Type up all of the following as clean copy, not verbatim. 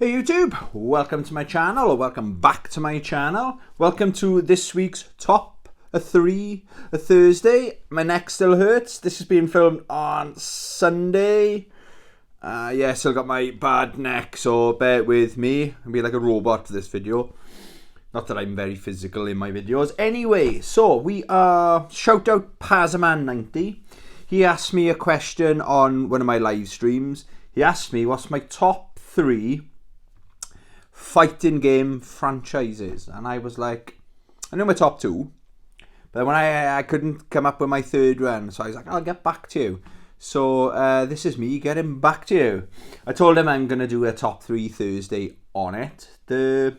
Hey YouTube, welcome to my channel, or welcome back to my channel. Welcome to this week's Top 3 Thursday. My neck still hurts. This has been filmed on Sunday. Still got my bad neck, so bear with me. I'll be like a robot for this video. Not that I'm very physical in my videos. Anyway, so we are shout out Pazzaman90. He asked me a question on one of my live streams. He asked me what's my top 3 fighting game franchises, and I was like, I know my top 2, but when I couldn't come up with my third one, so I was like, I'll get back to you. So this is me getting back to you. I told him I'm gonna do a top 3 Thursday on it. The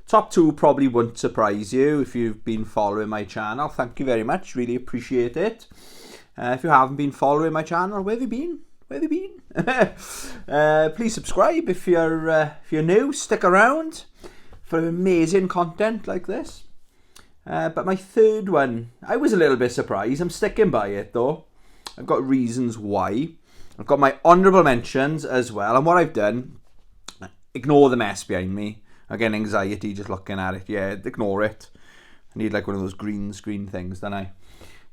top 2 probably won't surprise you if you've been following my channel. Thank you very much, really appreciate it. If you haven't been following my channel, where have you been? Please subscribe if you're new. Stick around for amazing content like this. But my third one, I was a little bit surprised. I'm sticking by it though. I've got reasons why. I've got my honourable mentions as well. And what I've done, ignore the mess behind me. I'm getting anxiety just looking at it. Yeah, ignore it. I need like one of those green screen things, don't I?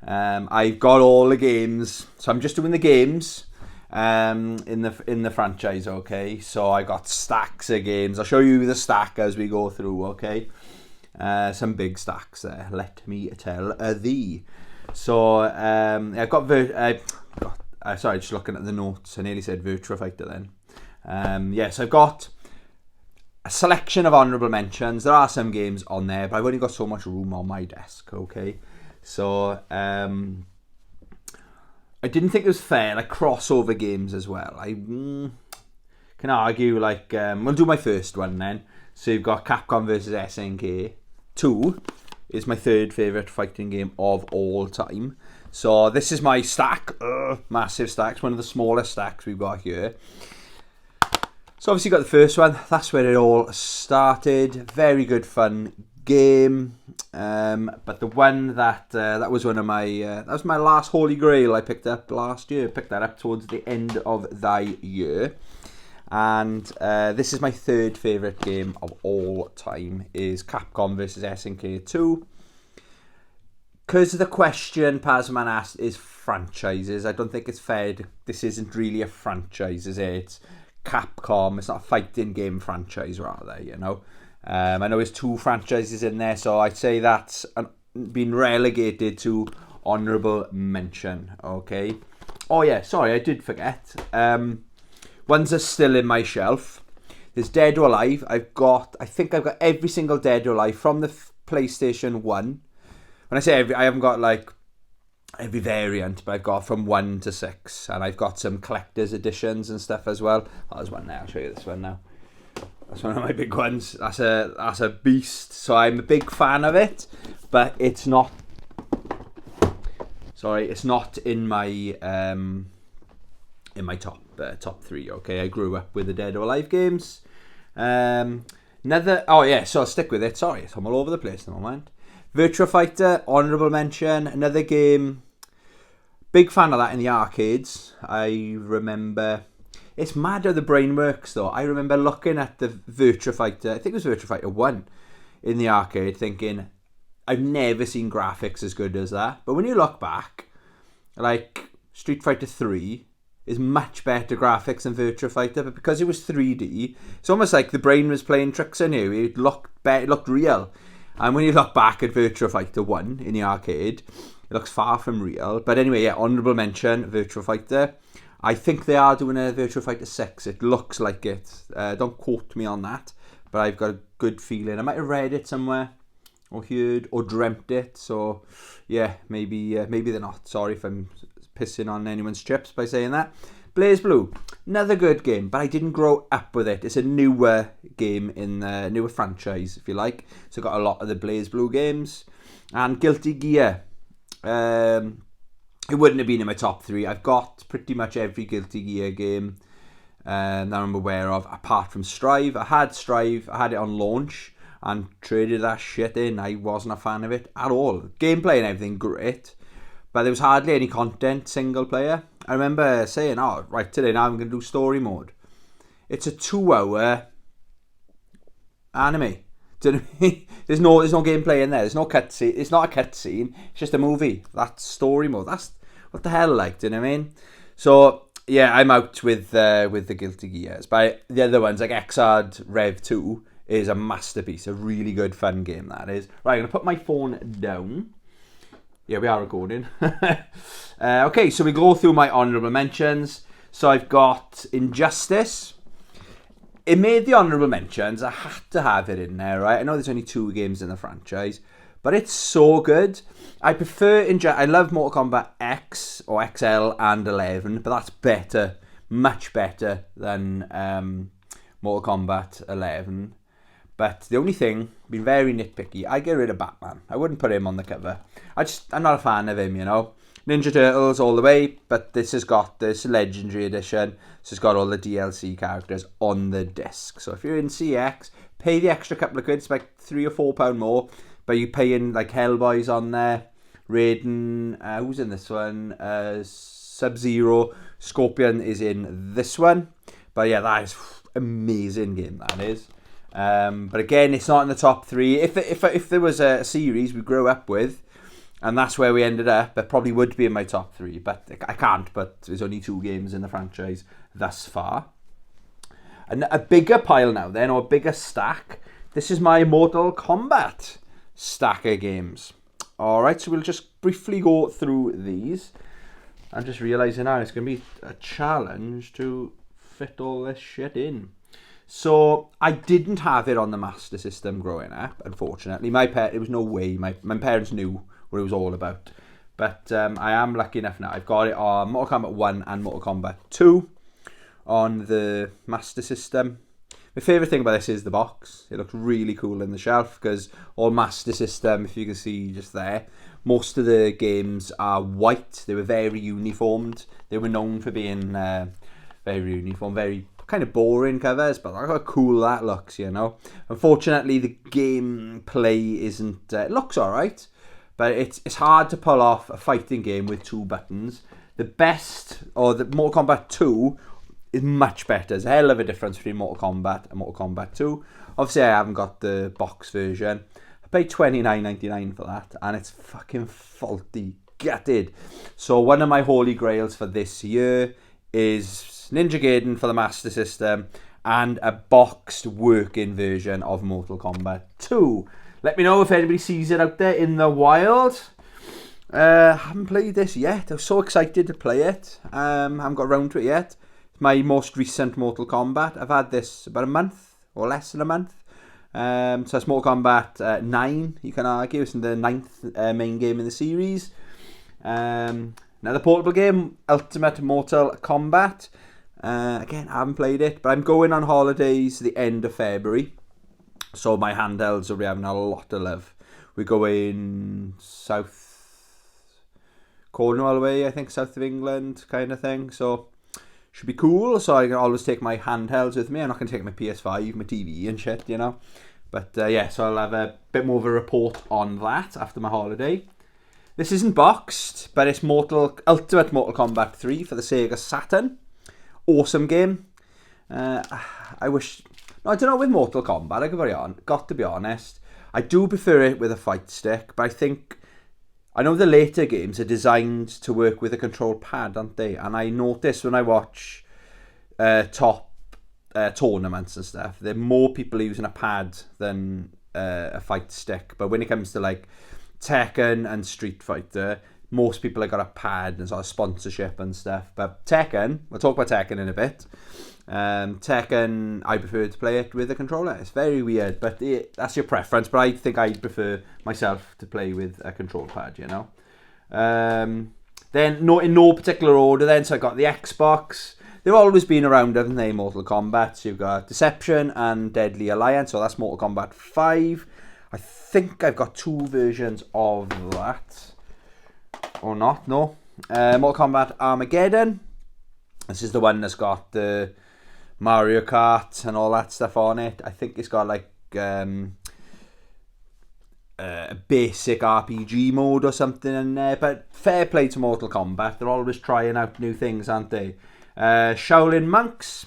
I've got all the games, so I'm just doing the games in the franchise. Okay, so I got stacks of games. I'll show you the stack as we go through. Okay, some big stacks there, let me tell thee. So I've got sorry, just looking at the notes, I nearly said Virtua Fighter then. So I've got a selection of honourable mentions. There are some games on there, but I've only got so much room on my desk. Okay, so I didn't think it was fair, like crossover games as well. I can argue, like, we'll do my first one then. So you've got Capcom vs SNK 2 is my third favourite fighting game of all time. So this is my stack, massive stacks, one of the smallest stacks we've got here. So obviously got the first one, that's where it all started. Very good fun game, but the one that was one of my that was my last holy grail I picked up last year. Picked that up towards the end of the year, and this is my third favourite game of all time, is Capcom vs SNK 2. Because the question Pazman asked is franchises, I don't think it's fair. This isn't really a franchise, is it? It's Capcom, it's not a fighting game franchise rather, you know. I know there's 2 franchises in there, so I'd say that's been relegated to honourable mention. Okay. Oh yeah, sorry, I did forget. Ones are still in my shelf. There's Dead or Alive. I think I've got every single Dead or Alive from the PlayStation 1. When I say every, I haven't got like every variant, but I've got from 1 to 6, and I've got some collector's editions and stuff as well. Oh, there's one now. I'll show you this one now. That's one of my big ones. That's a beast. So I'm a big fan of it, but it's not. Sorry, it's not in my top 3. Okay, I grew up with the Dead or Alive games. So I'll stick with it. Sorry, I'm all over the place at the moment. Virtua Fighter, honourable mention. Another game. Big fan of that in the arcades. I remember. It's mad how the brain works though. I remember looking at the Virtua Fighter, I think it was Virtua Fighter 1 in the arcade, thinking, I've never seen graphics as good as that. But when you look back, like Street Fighter 3 is much better graphics than Virtua Fighter, but because it was 3D, it's almost like the brain was playing tricks on you. It looked real. And when you look back at Virtua Fighter 1 in the arcade, it looks far from real. But anyway, yeah, honourable mention, Virtua Fighter. I think they are doing a Virtua Fighter 6. It looks like it. Don't quote me on that, but I've got a good feeling. I might have read it somewhere, or heard, or dreamt it. So, yeah, maybe they're not. Sorry if I'm pissing on anyone's chips by saying that. BlazBlue, another good game, but I didn't grow up with it. It's a newer game in the newer franchise, if you like. So got a lot of the BlazBlue games. And Guilty Gear. It wouldn't have been in my top 3. I've got pretty much every Guilty Gear game that I'm aware of, apart from Strive. I had Strive, I had it on launch, and traded that shit in. I wasn't a fan of it at all. Gameplay and everything, great. But there was hardly any content, single player. I remember saying, oh, right, today now I'm going to do story mode. It's a 2-hour anime. Do you know what I mean? There's no gameplay in there. There's no cutscene. It's not a cutscene. It's just a movie. That's story mode. That's what the hell, like. Do you know what I mean? So yeah, I'm out with the Guilty Gears. But the other ones, like Xrd Rev 2, is a masterpiece. A really good, fun game, that is. Right, I'm going to put my phone down. Yeah, we are recording. Okay, so we go through my honourable mentions. So I've got Injustice. It made the honourable mentions. I had to have it in there, right? I know there's only 2 games in the franchise, but it's so good. I prefer I love Mortal Kombat X or XL and 11, but that's better, much better than Mortal Kombat 11. But the only thing, being very nitpicky, I get rid of Batman. I wouldn't put him on the cover. I'm not a fan of him, you know. Ninja Turtles all the way, but this has got this Legendary Edition. This has got all the DLC characters on the disc. So if you're in CX, pay the extra couple of quid. It's like £3 or £4 more. But you're paying like Hellboy's on there. Raiden, who's in this one? Sub-Zero. Scorpion is in this one. But yeah, that is amazing game, that is. But again, it's not in the top 3. If there was a series we grew up with, and that's where we ended up, it probably would be in my top 3, but I can't, but there's only 2 games in the franchise thus far. And a bigger pile now then, or a bigger stack, this is my Mortal Kombat stack of games. Alright, so we'll just briefly go through these. I'm just realising now it's going to be a challenge to fit all this shit in. So I didn't have it on the Master System growing up, unfortunately. It was no way. My parents knew what it was all about. But I am lucky enough now. I've got it on Mortal Kombat 1 and Mortal Kombat 2 on the Master System. My favourite thing about this is the box. It looks really cool in the shelf because all Master System, if you can see just there, most of the games are white. They were very uniformed. They were known for being very uniform, very kind of boring covers, but look how cool that looks, you know. Unfortunately, the gameplay isn't... it looks alright, but it's hard to pull off a fighting game with 2 buttons. The Mortal Kombat 2 is much better. There's a hell of a difference between Mortal Kombat and Mortal Kombat 2. Obviously, I haven't got the box version. I paid $29.99 for that, and it's fucking faulty. Gutted. So one of my holy grails for this year is Ninja Gaiden for the Master System and a boxed working version of Mortal Kombat 2. Let me know if anybody sees it out there in the wild. I haven't played this yet. I was so excited to play it. Haven't got around to it yet. It's my most recent Mortal Kombat. I've had this about a month or less than a month. So it's Mortal Kombat 9, you can argue. It's the 9th main game in the series. Another portable game, Ultimate Mortal Kombat. Again, I haven't played it, but I'm going on holidays the end of February. So my handhelds will be having a lot of love. We're going south Cornwall way, I think, south of England kind of thing. So should be cool. So I can always take my handhelds with me. I'm not going to take my PS5, my TV and shit, you know. But yeah, so I'll have a bit more of a report on that after my holiday. This isn't boxed, but it's Ultimate Mortal Kombat 3 for the Sega Saturn. Awesome game. I wish... No, I don't know, with Mortal Kombat, got to be honest, I do prefer it with a fight stick, but I know the later games are designed to work with a control pad, aren't they? And I notice when I watch top tournaments and stuff, there are more people using a pad than a fight stick. But when it comes to like Tekken and Street Fighter, most people have got a pad and sort of sponsorship and stuff. But Tekken, we'll talk about Tekken in a bit. Tekken, I prefer to play it with a controller. It's very weird, but that's your preference. But I think I'd prefer myself to play with a control pad, you know. Then, in no particular order then, so I got the Xbox. They've always been around, haven't they, Mortal Kombat? So you've got Deception and Deadly Alliance, so that's Mortal Kombat 5. I think I've got 2 versions of that. Or not, no. Mortal Kombat Armageddon. This is the one that's got the Mario Kart and all that stuff on it. I think it's got like a basic RPG mode or something in there. But fair play to Mortal Kombat. They're always trying out new things, aren't they? Shaolin Monks.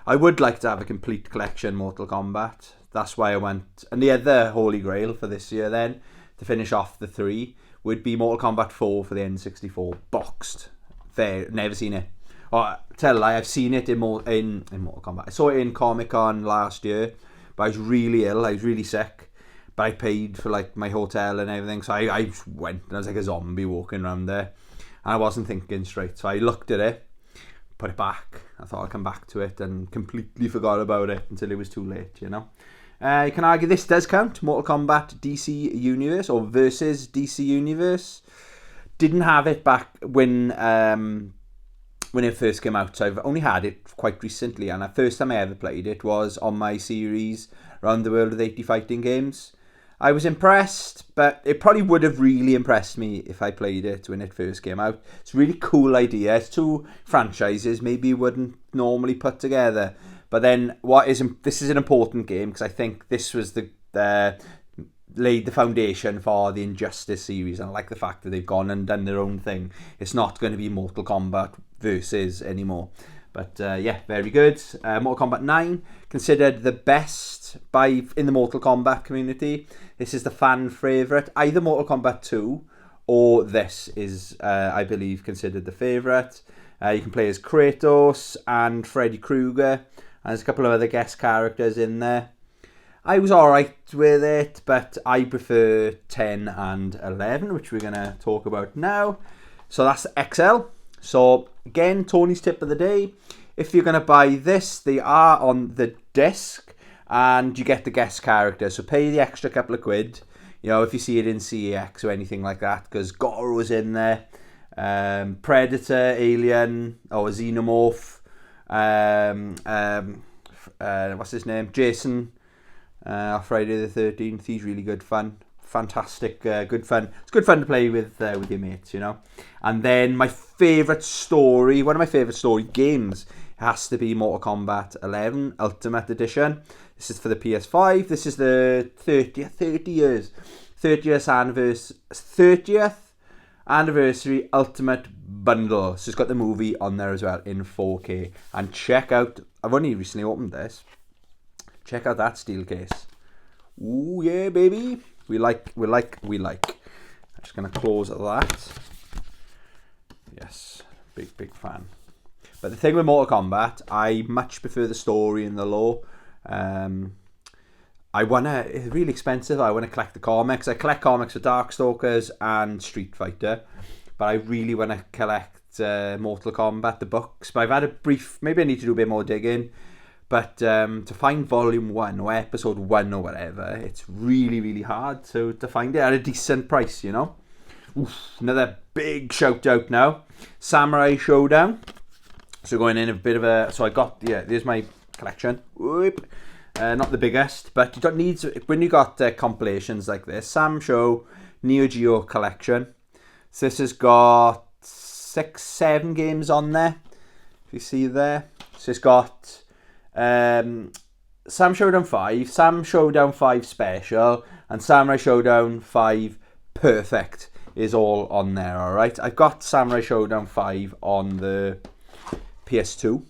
I would like to have a complete collection Mortal Kombat. that's why I went. And the other holy grail for this year then, to finish off the 3, would be Mortal Kombat 4 for the N64, boxed. Fair, never seen it. Oh, tell a lie, I've seen it in Mortal Kombat. I saw it in Comic-Con last year, but I was really ill, I was really sick. But I paid for like my hotel and everything, so I went and I was like a zombie walking around there. And I wasn't thinking straight, so I looked at it, put it back. I thought I'd come back to it and completely forgot about it until it was too late, you know. You can argue this does count. Mortal Kombat DC Universe or versus DC Universe. Didn't have it back when it first came out, so I've only had it quite recently, and the first time I ever played it was on my series Around the World of 80 Fighting Games. I was impressed, but it probably would have really impressed me if I played it when it first came out. It's a really cool idea. It's 2 franchises maybe you wouldn't normally put together. But then this is an important game because I think this was laid the foundation for the Injustice series, and I like the fact that they've gone and done their own thing. It's not going to be Mortal Kombat versus anymore. But yeah, very good. Mortal Kombat 9, considered the best in the Mortal Kombat community. This is the fan favourite. Either Mortal Kombat 2 or this is, I believe, considered the favourite. You can play as Kratos and Freddy Krueger, and there's a couple of other guest characters in there. I was alright with it, but I prefer 10 and 11, which we're going to talk about now. So that's the XL. So again, Tony's tip of the day. If you're going to buy this, they are on the disc and you get the guest characters. So pay the extra couple of quid, you know, if you see it in CEX or anything like that, because Goro's in there. Predator, Alien, or Xenomorph. What's his name? Jason. Friday the 13th. He's really good fun. Fantastic, good fun. It's good fun to play with your mates, you know. And then one of my favourite story games has to be Mortal Kombat 11 Ultimate Edition. This is for the PS5. This is the 30th anniversary Ultimate Bundle. So it's got the movie on there as well in 4K. And check out, I've only recently opened this. Check out that steel case. Ooh yeah, baby. We like. I'm just going to close that. Yes, big fan. But the thing with Mortal Kombat, I much prefer the story and the lore. It's really expensive. I want to collect the comics. I collect comics for Darkstalkers and Street Fighter. But I really want to collect Mortal Kombat, the books. But I've had maybe I need to do a bit more digging. But to find volume 1 or episode 1 or whatever, it's really, really hard to find it at a decent price, you know. Oof, another big shout out now. Samurai Showdown. So going in a bit of a... So I got... Yeah, there's my collection. Whoop. Not the biggest, but you don't need... When you got compilations like this, Sam Show Neo Geo collection. So this has got 6-7 games on there. If you see there. So it's got... Sam Showdown 5, Sam Showdown 5 Special, and Samurai Showdown 5 Perfect is all on there, alright? I've got Samurai Showdown 5 on the PS2,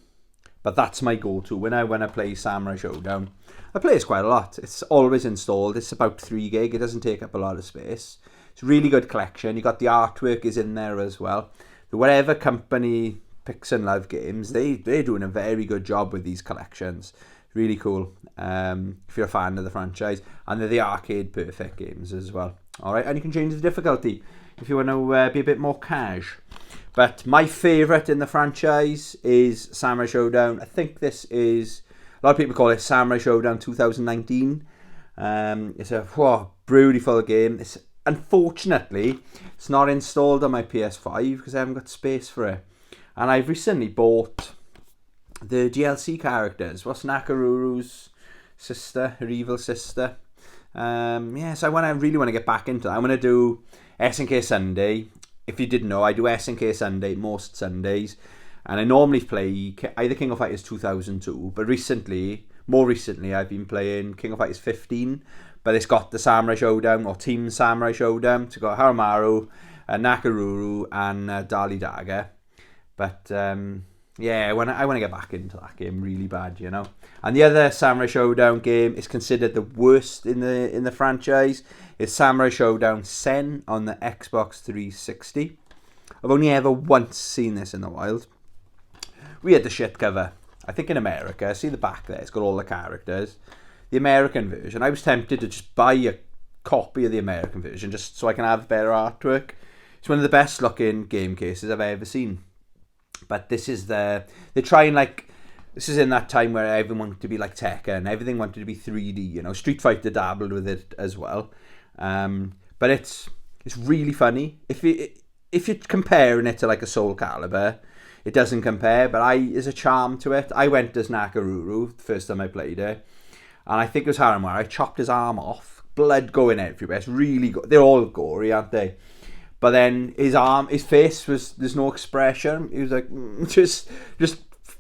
but that's my go-to when I play Samurai Showdown. I play this quite a lot. It's always installed. It's about 3 gig. It doesn't take up a lot of space. It's a really good collection. You got the artwork is in there as well. The whatever company... Pix and Love Games, they're doing a very good job with these collections. Really cool if you're a fan of the franchise. And they're the arcade perfect games as well. Alright, and you can change the difficulty if you want to be a bit more cash. But my favourite in the franchise is Samurai Showdown. I think this is, a lot of people call it Samurai Showdown 2019. It's a beautiful game. Unfortunately, it's not installed on my PS5 because I haven't got space for it. And I've recently bought the DLC characters. What's Nakaruru's sister, her evil sister? So I really want to get back into that. I'm going to do SNK Sunday. If you didn't know, I do SNK Sunday most Sundays. And I normally play either King of Fighters 2002, but more recently, I've been playing King of Fighters 15. But it's got the Samurai Showdown, or Team Samurai Showdown. It's got Haramaru, Nakaruru, and Dali Daga. But Yeah, I want to get back into that game really bad, you know. And the other Samurai Showdown game is considered the worst in the franchise. It's Samurai Showdown Sen on the Xbox 360. I've only ever once seen this in the wild. We had the shit cover. I think in America, see the back there, it's got all the characters. The American version, I was tempted to just buy a copy of the American version just so I can have better artwork. It's one of the best looking game cases I've ever seen. But this is they're trying like, this is in that time where everyone wanted to be like Tekken, everything wanted to be 3D, you know. Street Fighter dabbled with it as well. But it's really funny. If you're comparing it to like a Soul Calibur, it doesn't compare, but there's a charm to it. I went as Nakaruru the first time I played it, and I think it was Haramura. I chopped his arm off, blood going everywhere. It's really good. They're all gory, aren't they? But then his face there's no expression. He was like just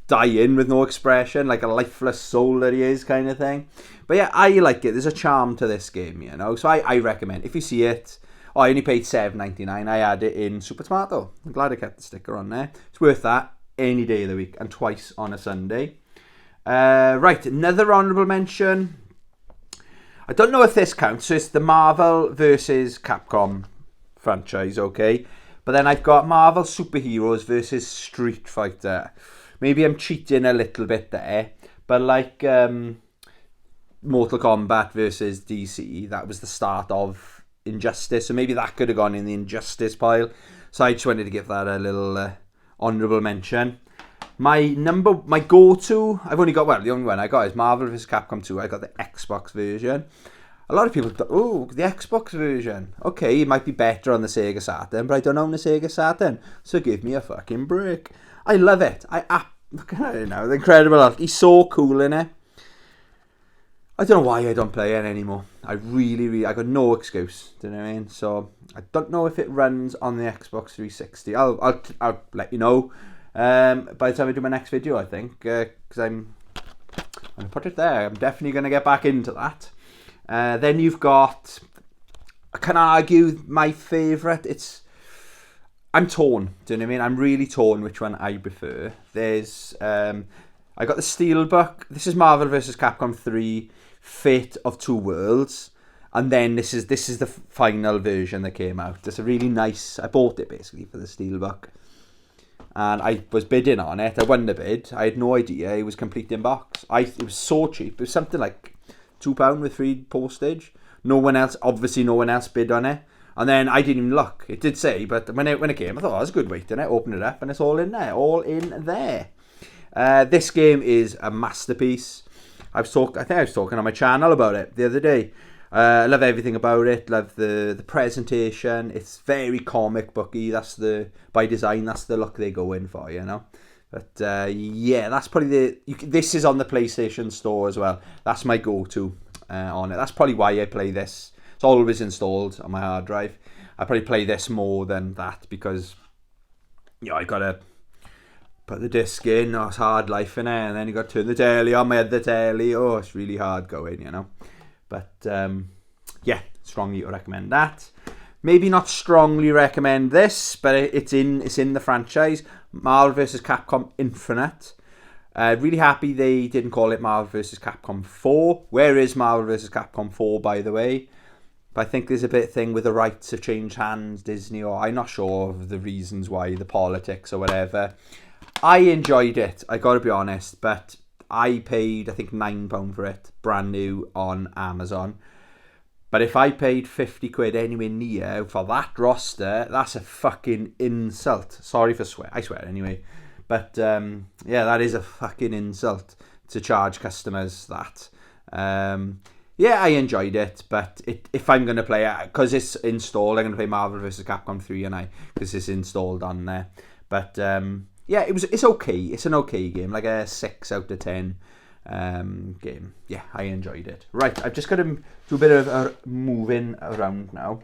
dying with no expression, like a lifeless soul that he is, kind of thing. But yeah, I like it. There's a charm to this game, you know. So I recommend if you see it. Oh, I only paid $7.99. I had it in Super Tomato. I'm glad I kept the sticker on there. It's worth that any day of the week and twice on a Sunday. Right, another honourable mention. I don't know if this counts. So it's the Marvel versus Capcom franchise, okay? But then I've got Marvel Superheroes versus Street Fighter. Maybe I'm cheating a little bit there. But like Mortal Kombat versus DC, that was the start of Injustice. So maybe that could have gone in the Injustice pile. So I just wanted to give that a little honourable mention. My go-to, I've only got, the only one I got is Marvel vs. Capcom 2. I got the Xbox version. A lot of people thought, oh, the Xbox version. Okay, it might be better on the Sega Saturn, but I don't own the Sega Saturn. So give me a fucking break. I love it. I don't know, the incredible. He's so cool in it. I don't know why I don't play it anymore. I got no excuse. Do you know what I mean? So I don't know if it runs on the Xbox 360. I'll let you know by the time I do my next video, I think, because I'm going to put it there. I'm definitely going to get back into that. Then you've got, I can argue my favourite. I'm torn. Do you know what I mean? I'm really torn which one I prefer. There's I got the Steelbook. This is Marvel vs. Capcom 3 Fate of Two Worlds. And then this is the final version that came out. It's a really nice, I bought it basically for the Steelbook. And I was bidding on it. I won the bid. I had no idea it was complete in box. It was so cheap. It was something like £2 with free postage. No one else bid on it. And then I didn't even look. It did say, but when it came, I thought, that's a good weight in it. Opened it up and it's all in there. All in there. This game is a masterpiece. I think I was talking on my channel about it the other day. I love everything about it. Love the presentation. It's very comic booky. By design, that's the look they go in for, you know. But yeah, that's probably this is on the PlayStation Store as well. That's my go-to on it. That's probably why I play this. It's always installed on my hard drive. I probably play this more than that because, you know, I gotta put the disc in. Oh, it's hard life in it, and then you got to turn the telly on my other telly. Oh, it's really hard going, you know. But yeah, strongly recommend that. Maybe not strongly recommend this, but it's in the franchise. Marvel vs. Capcom Infinite. Really happy they didn't call it Marvel vs. Capcom 4. Where is Marvel vs. Capcom 4, by the way? But I think there's a bit thing with the rights have changed hands, Disney, or I'm not sure of the reasons why, the politics or whatever. I enjoyed it, I gotta be honest, but I paid, I think, £9 for it, brand new on Amazon. But if I paid 50 quid anywhere near for that roster, that's a fucking insult. Sorry for swear. I swear anyway. But yeah, that is a fucking insult to charge customers that. Yeah, I enjoyed it, but if I'm going to play it, because it's installed, I'm going to play Marvel vs. Capcom 3 because it's installed on there. But yeah, it's okay. It's an okay game, like a 6 out of 10 game. Yeah, I enjoyed it. Right, I've just got to do a bit of moving around now.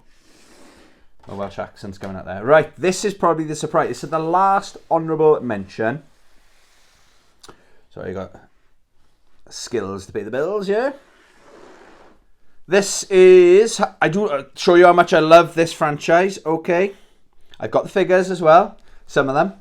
My Welsh accent's coming out there. Right, this is probably the surprise. This is the last honourable mention. So I got skills to pay the bills, yeah? This is, I do show you how much I love this franchise, okay? I've got the figures as well, some of them.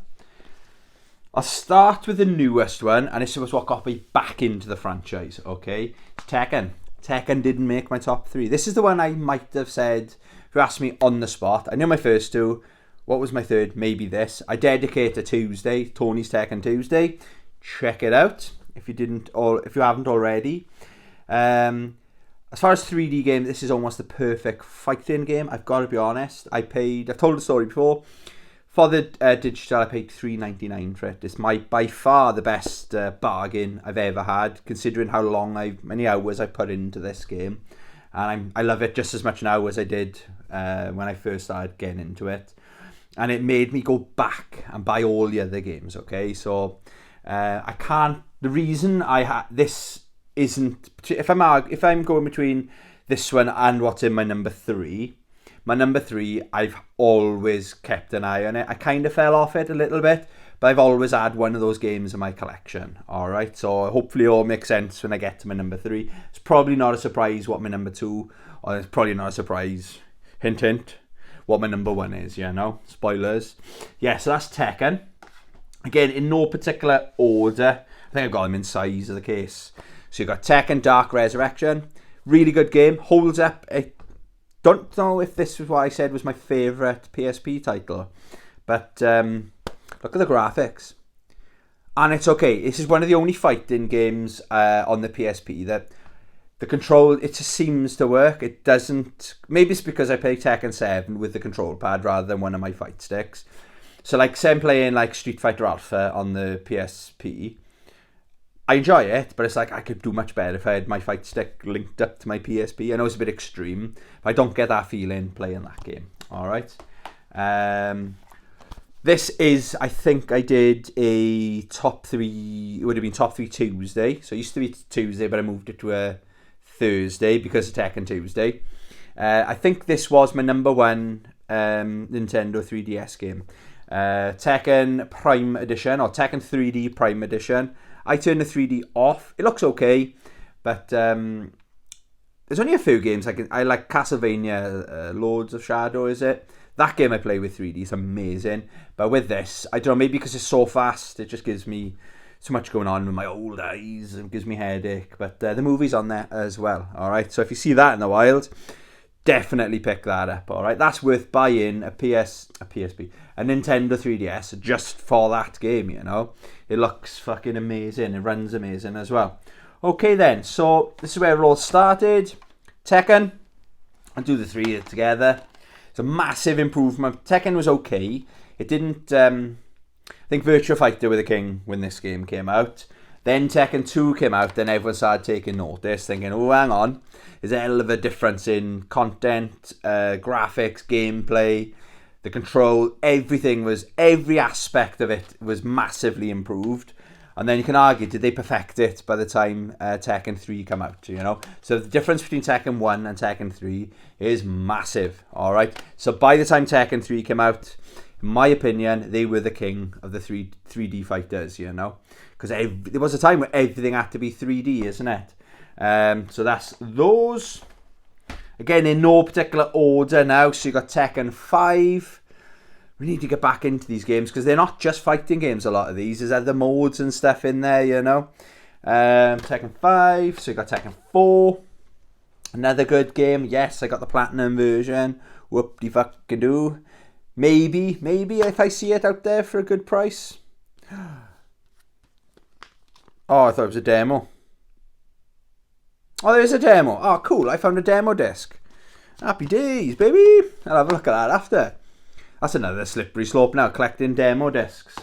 I'll start with the newest one, and this was what got me back into the franchise, okay? Tekken. Tekken didn't make my top 3. This is the one I might have said, if you asked me on the spot. I knew my first 2. What was my third? Maybe this. I dedicate a Tuesday, Tony's Tekken Tuesday. Check it out if you haven't already. As far as 3D games, this is almost the perfect fighting game. I've got to be honest. I've told the story before. For the digital, I paid $3.99 for it. It's by far the best bargain I've ever had, considering how many hours I put into this game. And I love it just as much now as I did when I first started getting into it. And it made me go back and buy all the other games, okay? So I can't... The reason this isn't... If I'm going between this one and what's in my number 3... My number 3, I've always kept an eye on it. I kind of fell off it a little bit, but I've always had one of those games in my collection. All right, so hopefully it all makes sense when I get to my number 3. It's probably not a surprise what my number 2, or it's probably not a surprise, hint, hint, what my number 1 is, you know? Spoilers. Yeah, so that's Tekken. Again, in no particular order. I think I've got them in size of the case. So you've got Tekken Dark Resurrection. Really good game. Holds up. Don't know if this was what I said was my favourite PSP title, but look at the graphics. And it's okay. This is one of the only fighting games on the PSP that the control, it just seems to work. It doesn't... Maybe it's because I play Tekken 7 with the control pad rather than one of my fight sticks. So like, say I'm playing like Street Fighter Alpha on the PSP, I enjoy it, but it's like I could do much better if I had my fight stick linked up to my PSP. I know it's a bit extreme, but I don't get that feeling playing that game. All right. This is, I think I did a top 3, it would have been top 3 Tuesday. So it used to be Tuesday, but I moved it to a Thursday because of Tekken Tuesday. I think this was my number 1 Nintendo 3DS game. Tekken Prime Edition, or Tekken 3D Prime Edition. I turned the 3D off. It looks okay, but there's only a few games I like. Castlevania Lords of Shadow, is it? That game I play with 3D is amazing. But with this, I don't know, maybe because it's so fast, it just gives me so much going on with my old eyes and gives me a headache. But the movie's on there as well, all right? So if you see that in the wild, definitely pick that up, all right? That's worth buying a Nintendo 3DS just for that game, you know? It looks fucking amazing. It runs amazing as well. Okay then, so this is where it all started. Tekken. I'll do the 3 together. It's a massive improvement. Tekken was okay. It didn't... I think Virtua Fighter were the king when this game came out. Then Tekken 2 came out, then everyone started taking notice, thinking, oh, hang on. There's a hell of a difference in content, graphics, gameplay, the control, every aspect of it was massively improved. And then you can argue, did they perfect it by the time Tekken 3 come out, you know? So the difference between Tekken 1 and Tekken 3 is massive, all right? So by the time Tekken 3 came out, in my opinion, they were the king of the 3D fighters, you know? Because there was a time where everything had to be 3D, isn't it? So that's those. Again, in no particular order now. So you got Tekken 5. We need to get back into these games because they're not just fighting games, a lot of these. There's other modes and stuff in there, you know. Tekken 5. So you got Tekken 4. Another good game. Yes, I got the Platinum version. Whoop-de-fuck-a-doo. Maybe if I see it out there for a good price. Oh, I thought it was a demo. Oh, there's a demo. Oh, cool. I found a demo disc. Happy days, baby. I'll have a look at that after. That's another slippery slope now, collecting demo discs.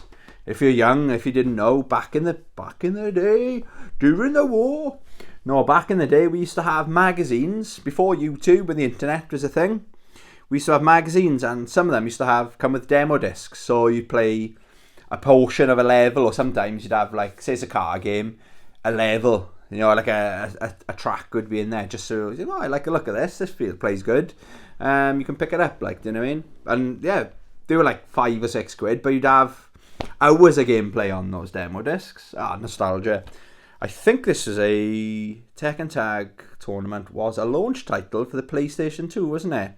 If you're young, if you didn't know, back in the day, during the war. No, back in the day, we used to have magazines. Before YouTube and the internet was a thing, we used to have magazines, and some of them used to come with demo discs. So you'd play a portion of a level, or sometimes you'd have, like, say it's a car game, a level, you know, like a track would be in there, just so, you know, I like a look at this plays good. You can pick it up, like, do you know what I mean? And yeah, they were like £5 or £6, but you'd have hours of gameplay on those demo discs. Nostalgia. I think this is a Tekken Tag Tournament was a launch title for the PlayStation 2, wasn't it?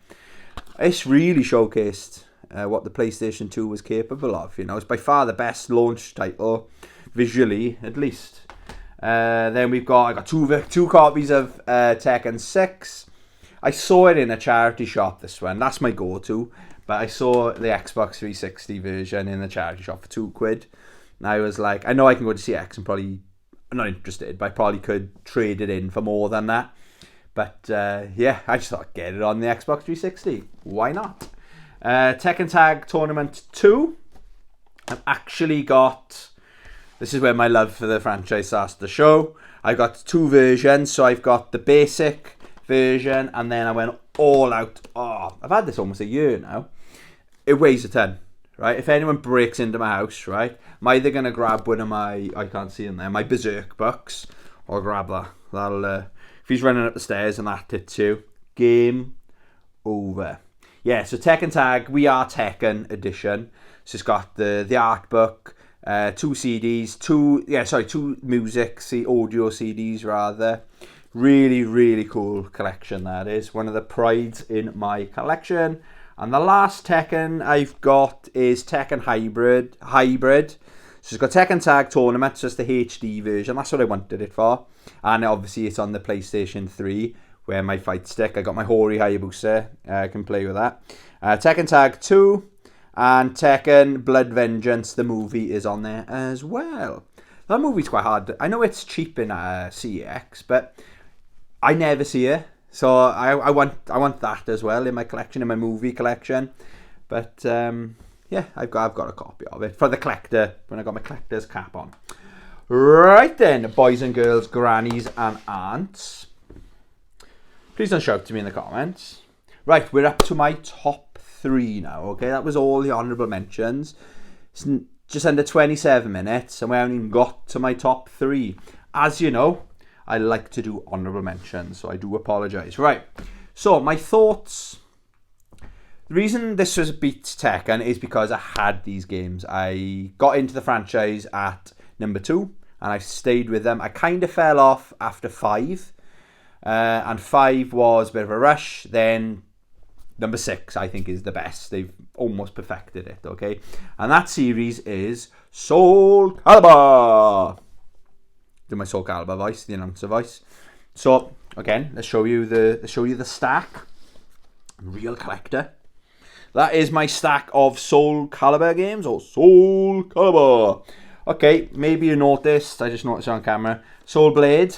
It's really showcased what the PlayStation 2 was capable of. You know, it's by far the best launch title, visually at least. Then I got two copies of Tekken 6. I saw it in a charity shop, this one. That's my go-to. But I saw the Xbox 360 version in the charity shop for £2. And I was like, I know I can go to CX and probably, I'm not interested, but I probably could trade it in for more than that. But yeah, I just thought, get it on the Xbox 360. Why not? Tekken Tag Tournament 2. I've actually got... This is where my love for the franchise starts to show. I've got two versions. So I've got the basic version, and then I went all out. Oh, I've had this almost a year now. It weighs a ton, right? If anyone breaks into my house, right, I'm either going to grab one of my, I can't see them there, my Berserk books, or grab that. That'll, if he's running up the stairs and that hits you, game over. Yeah, so Tekken Tag, We Are Tekken edition. So it's got the art book, two CDs, two music, audio CDs rather. Really, really cool collection that is. One of the prides in my collection. And the last Tekken I've got is Tekken Hybrid. So it's got Tekken Tag Tournament, so it's the HD version. That's what I wanted it for. And obviously it's on the PlayStation 3, where my fight stick. I got my Hori Hayabusa. I can play with that. Tekken Tag 2 and Tekken Blood Vengeance, the movie, is on there as well. That movie's quite hard. I know it's cheap in CX, but I never see it. So I want that as well in my collection, in my movie collection. But yeah, I've got a copy of it for the collector when I got my collector's cap on. Right then, boys and girls, grannies and aunts. Please don't shout to me in the comments. Right, we're up to my top 3 now. Okay, that was all the honourable mentions. It's just under 27 minutes, and we haven't even got to my top 3. As you know, I like to do honourable mentions, so I do apologise. Right, so my thoughts. The reason this was beat Tekken is because I had these games. I got into the franchise at number 2, and I stayed with them. I kind of fell off after 5, and 5 was a bit of a rush. Then number 6, I think, is the best. They've almost perfected it, okay? And that series is Soul Calibur. Do my Soul Calibur voice, the announcer voice. So again, let's show you the stack. Real collector. That is my stack of Soul Calibur games, or Soul Calibur. Okay, maybe you noticed. I just noticed on camera. Soul Blade.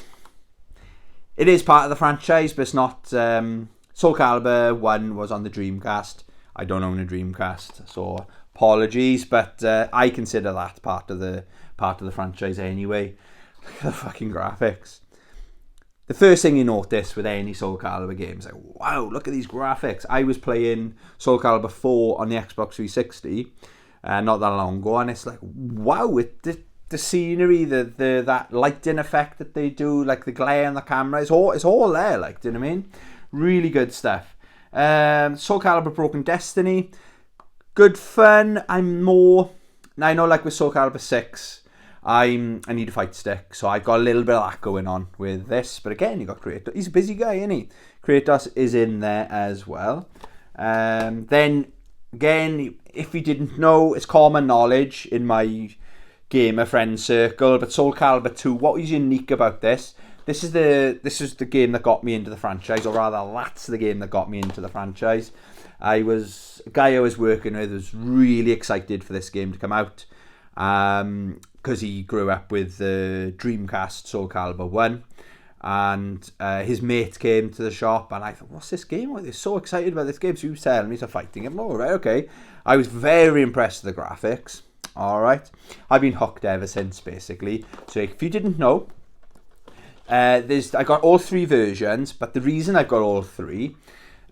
It is part of the franchise, but it's not. Soul Calibur 1 was on the Dreamcast. I don't own a Dreamcast, so apologies, but I consider that part of the franchise anyway. Look at the fucking graphics. The first thing you notice with any Soul Calibur game is like, wow, look at these graphics. I was playing Soul Calibur 4 on the Xbox 360 not that long ago, and it's like, wow, the scenery, that lighting effect that they do, like the glare on the camera, it's all there, like, do you know what I mean? Really good stuff. Soul Calibur Broken Destiny, good fun. I know, like with Soul Calibur 6, I need a fight stick, so I've got a little bit of that going on with this. But again, you got Kratos. He's a busy guy, isn't he? Kratos is in there as well. Then again, if you didn't know, it's common knowledge in my gamer friend circle. But Soul Calibur 2, what was unique about this? This is the game that got me into the franchise, or rather, that's the game that got me into the franchise. A guy I was working with was really excited for this game to come out. Because he grew up with the Dreamcast Soul Calibur 1, and his mate came to the shop, and I thought, what's this game? They're so excited about this game, so he was telling me it's a fighting game. All right, okay. I was very impressed with the graphics. All right. I've been hooked ever since, basically. So if you didn't know, I got all 3 versions, but the reason I've got all 3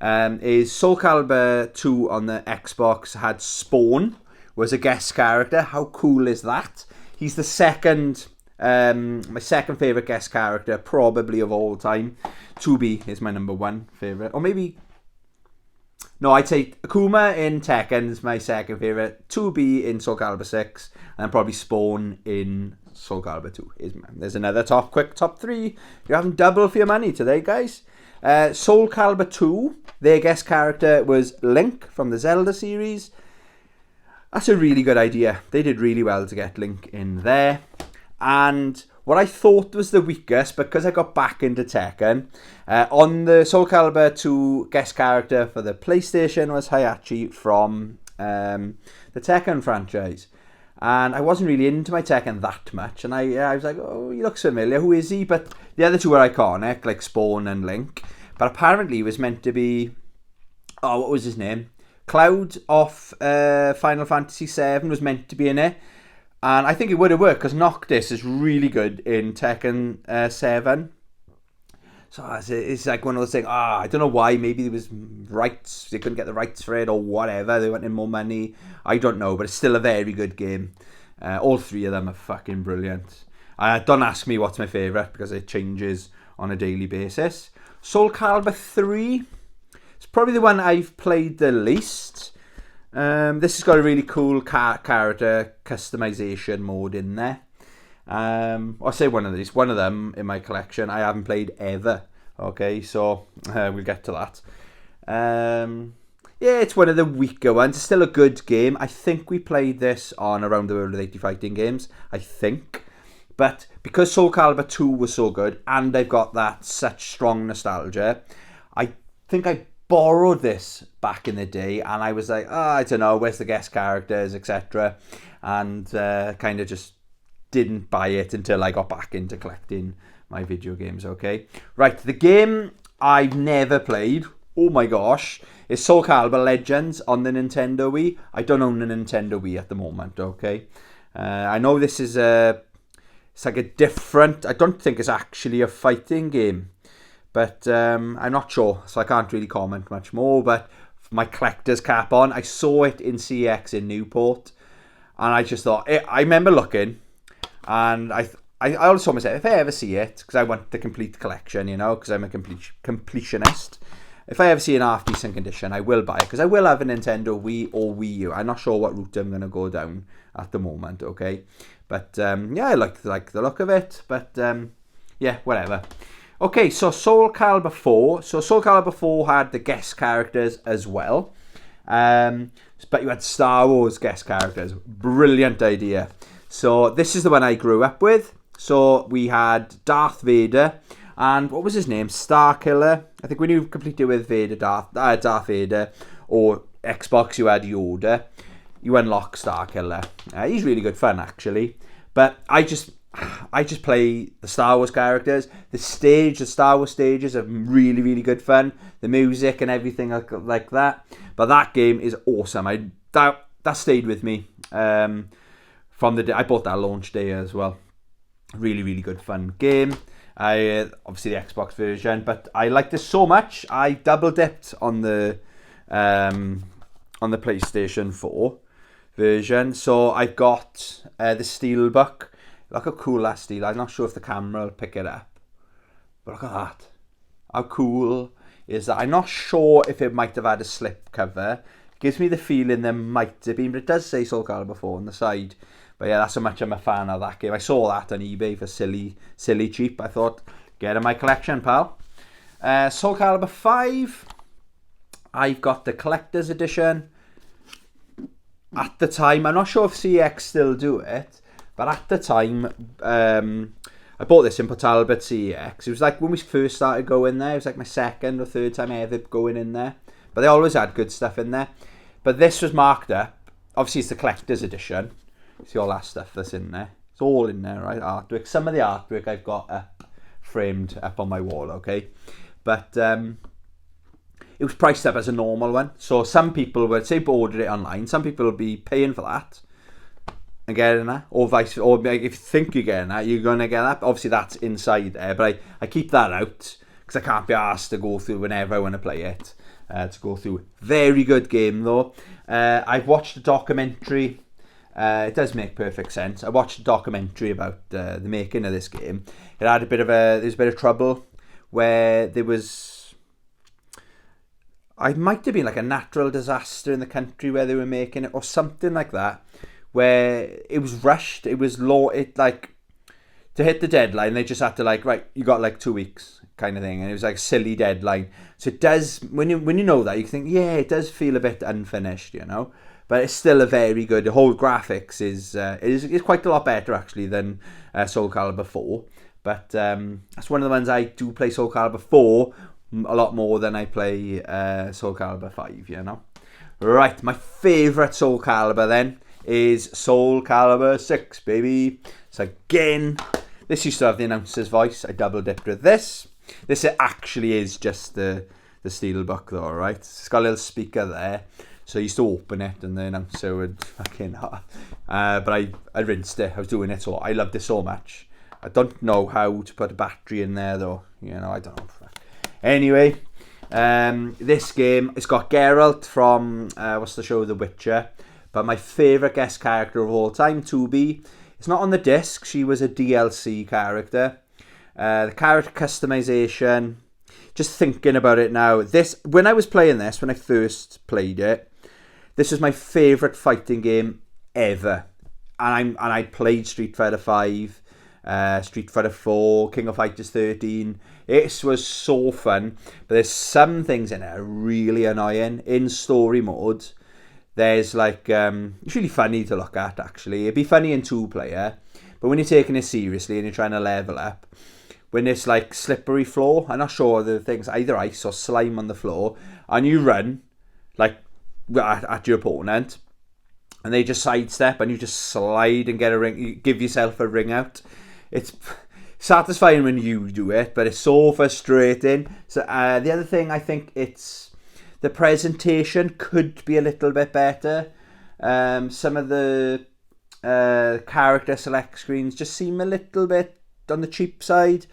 is Soul Calibur 2 on the Xbox had Spawn, was a guest character. How cool is that? He's the second, my second favourite guest character, probably of all time. 2B is my number 1 favourite. Or maybe, no, I'd say Akuma in Tekken is my second favourite. 2B in Soul Calibur 6. And probably Spawn in Soul Calibur 2. There's another quick top 3. You're having double for your money today, guys. Soul Calibur 2, their guest character was Link from the Zelda series. That's a really good idea. They did really well to get Link in there. And what I thought was the weakest, because I got back into Tekken, on the Soul Calibur 2 guest character for the PlayStation was Heihachi from the Tekken franchise. And I wasn't really into my Tekken that much. And I was like, oh, he looks familiar. Who is he? But the other two were iconic, like Spawn and Link. But apparently he was meant to be... Oh, what was his name? Cloud off Final Fantasy VII was meant to be in it. And I think it would have worked because Noctis is really good in Tekken 7. So it's like one of those things, I don't know why. Maybe there was rights. They couldn't get the rights for it or whatever. They wanted more money. I don't know, but it's still a very good game. All three of them are fucking brilliant. Don't ask me what's my favourite because it changes on a daily basis. Soul Calibur 3. It's probably the one I've played the least. This has got a really cool character customization mode in there. I'll say one of them in my collection I haven't played ever. Okay, so we'll get to that. Yeah, it's one of the weaker ones. It's still a good game. I think we played this on Around the World with 80 Fighting Games. I think. But because Soul Calibur 2 was so good, and I've got that such strong nostalgia, I think I borrowed this back in the day, and I was like, I don't know, where's the guest characters, etc. And kind of just didn't buy it until I got back into collecting my video games, okay? Right, the game I've never played, oh my gosh, is Soul Calibur Legends on the Nintendo Wii. I don't own a Nintendo Wii at the moment, okay? I know this is it's like a different, I don't think it's actually a fighting game, but I'm not sure, so I can't really comment much more. But my collector's cap on, I saw it in CX in Newport, and I just thought, I remember looking, and I always told myself, if I ever see it, because I want the complete collection, you know, because I'm a completionist, if I ever see an half-decent condition, I will buy it, because I will have a Nintendo Wii or Wii U. I'm not sure what route I'm going to go down at the moment, okay? But, yeah, I like the look of it, but, yeah, whatever. Okay, so Soul Calibur 4. So Soul Calibur 4 had the guest characters as well. But you had Star Wars guest characters. Brilliant idea. So this is the one I grew up with. So we had Darth Vader. And what was his name? Starkiller. I think when you complete it with Vader, Darth Vader, or Xbox, you had Yoda. You unlock Starkiller. He's really good fun, actually. But I just play the Star Wars characters. The Star Wars stages are really, really good fun. The music and everything like that. But that game is awesome. That stayed with me from the day. I bought that launch day as well. Really, really good fun game. Obviously the Xbox version, but I liked this so much. I double dipped on the PlayStation 4 version. So I've got the Steelbook. Look how cool that steel. I'm not sure if the camera will pick it up, but look at that. How cool is that? I'm not sure if it might have had a slip cover. It gives me the feeling there might have been, but it does say Soul Calibur 4 on the side. But yeah, that's how much I'm a fan of that game. I saw that on eBay for silly cheap. I thought, get in my collection, pal. Soul Calibur 5. I've got the collector's edition. At the time, I'm not sure if CX still do it, but at the time, I bought this in Port Talbot CX. It was like when we first started going there. It was like my second or third time ever going in there. But they always had good stuff in there. But this was marked up. Obviously, it's the collector's edition. See all that stuff that's in there. It's all in there, right? Artwork. Some of the artwork I've got framed up on my wall, okay? But it was priced up as a normal one. So some people would say ordered it online. Some people will be paying for that and getting that. Or or if you think you're getting that, you're going to get that. Obviously, that's inside there. But I keep that out because I can't be asked to go through whenever I want to play it. To go through. Very good game, though. I've watched a documentary. It does make perfect sense. I watched a documentary about the making of this game. It had there's a bit of trouble where there was, it might have been like a natural disaster in the country where they were making it or something like that, where it was rushed. It was to hit the deadline, they just had to right, you got like 2 weeks kind of thing, and it was like a silly deadline. So it does, when you know that, you think, yeah, it does feel a bit unfinished, you know. but it's still a very good. The whole graphics is quite a lot better actually than Soul Calibur 4. But that's one of the ones I do play Soul Calibur 4 a lot more than I play Soul Calibur 5, you know. Right, my favourite Soul Calibur then is Soul Calibur 6, baby. So again, this used to have the announcer's voice. I double dipped with this. This actually is just the steelbook though, right? It's got a little speaker there. So I used to open it and the announcer would fucking... but I rinsed it. I was doing it, so I loved it so much. I don't know how to put a battery in there though. You know, I don't know. Anyway, this game, it's got Geralt from, what's the show, The Witcher. But my favourite guest character of all time, 2B. It's not on the disc. She was a DLC character. The character customization, just thinking about it now. When I was playing this, when I first played it, this was my favourite fighting game ever. And I played Street Fighter 5, Street Fighter 4, King of Fighters 13. It was so fun. But there's some things in it that are really annoying. In story mode, there's like, it's really funny to look at actually. It'd be funny in 2-player. But when you're taking it seriously and you're trying to level up, when it's like slippery floor, I'm not sure the things, either ice or slime on the floor, and you run like at your opponent, and they just sidestep, and you just slide and get a ring, you give yourself a ring out. It's satisfying when you do it, but it's so frustrating. So the other thing, I think it's the presentation could be a little bit better. Some of the character select screens just seem a little bit on the cheap side.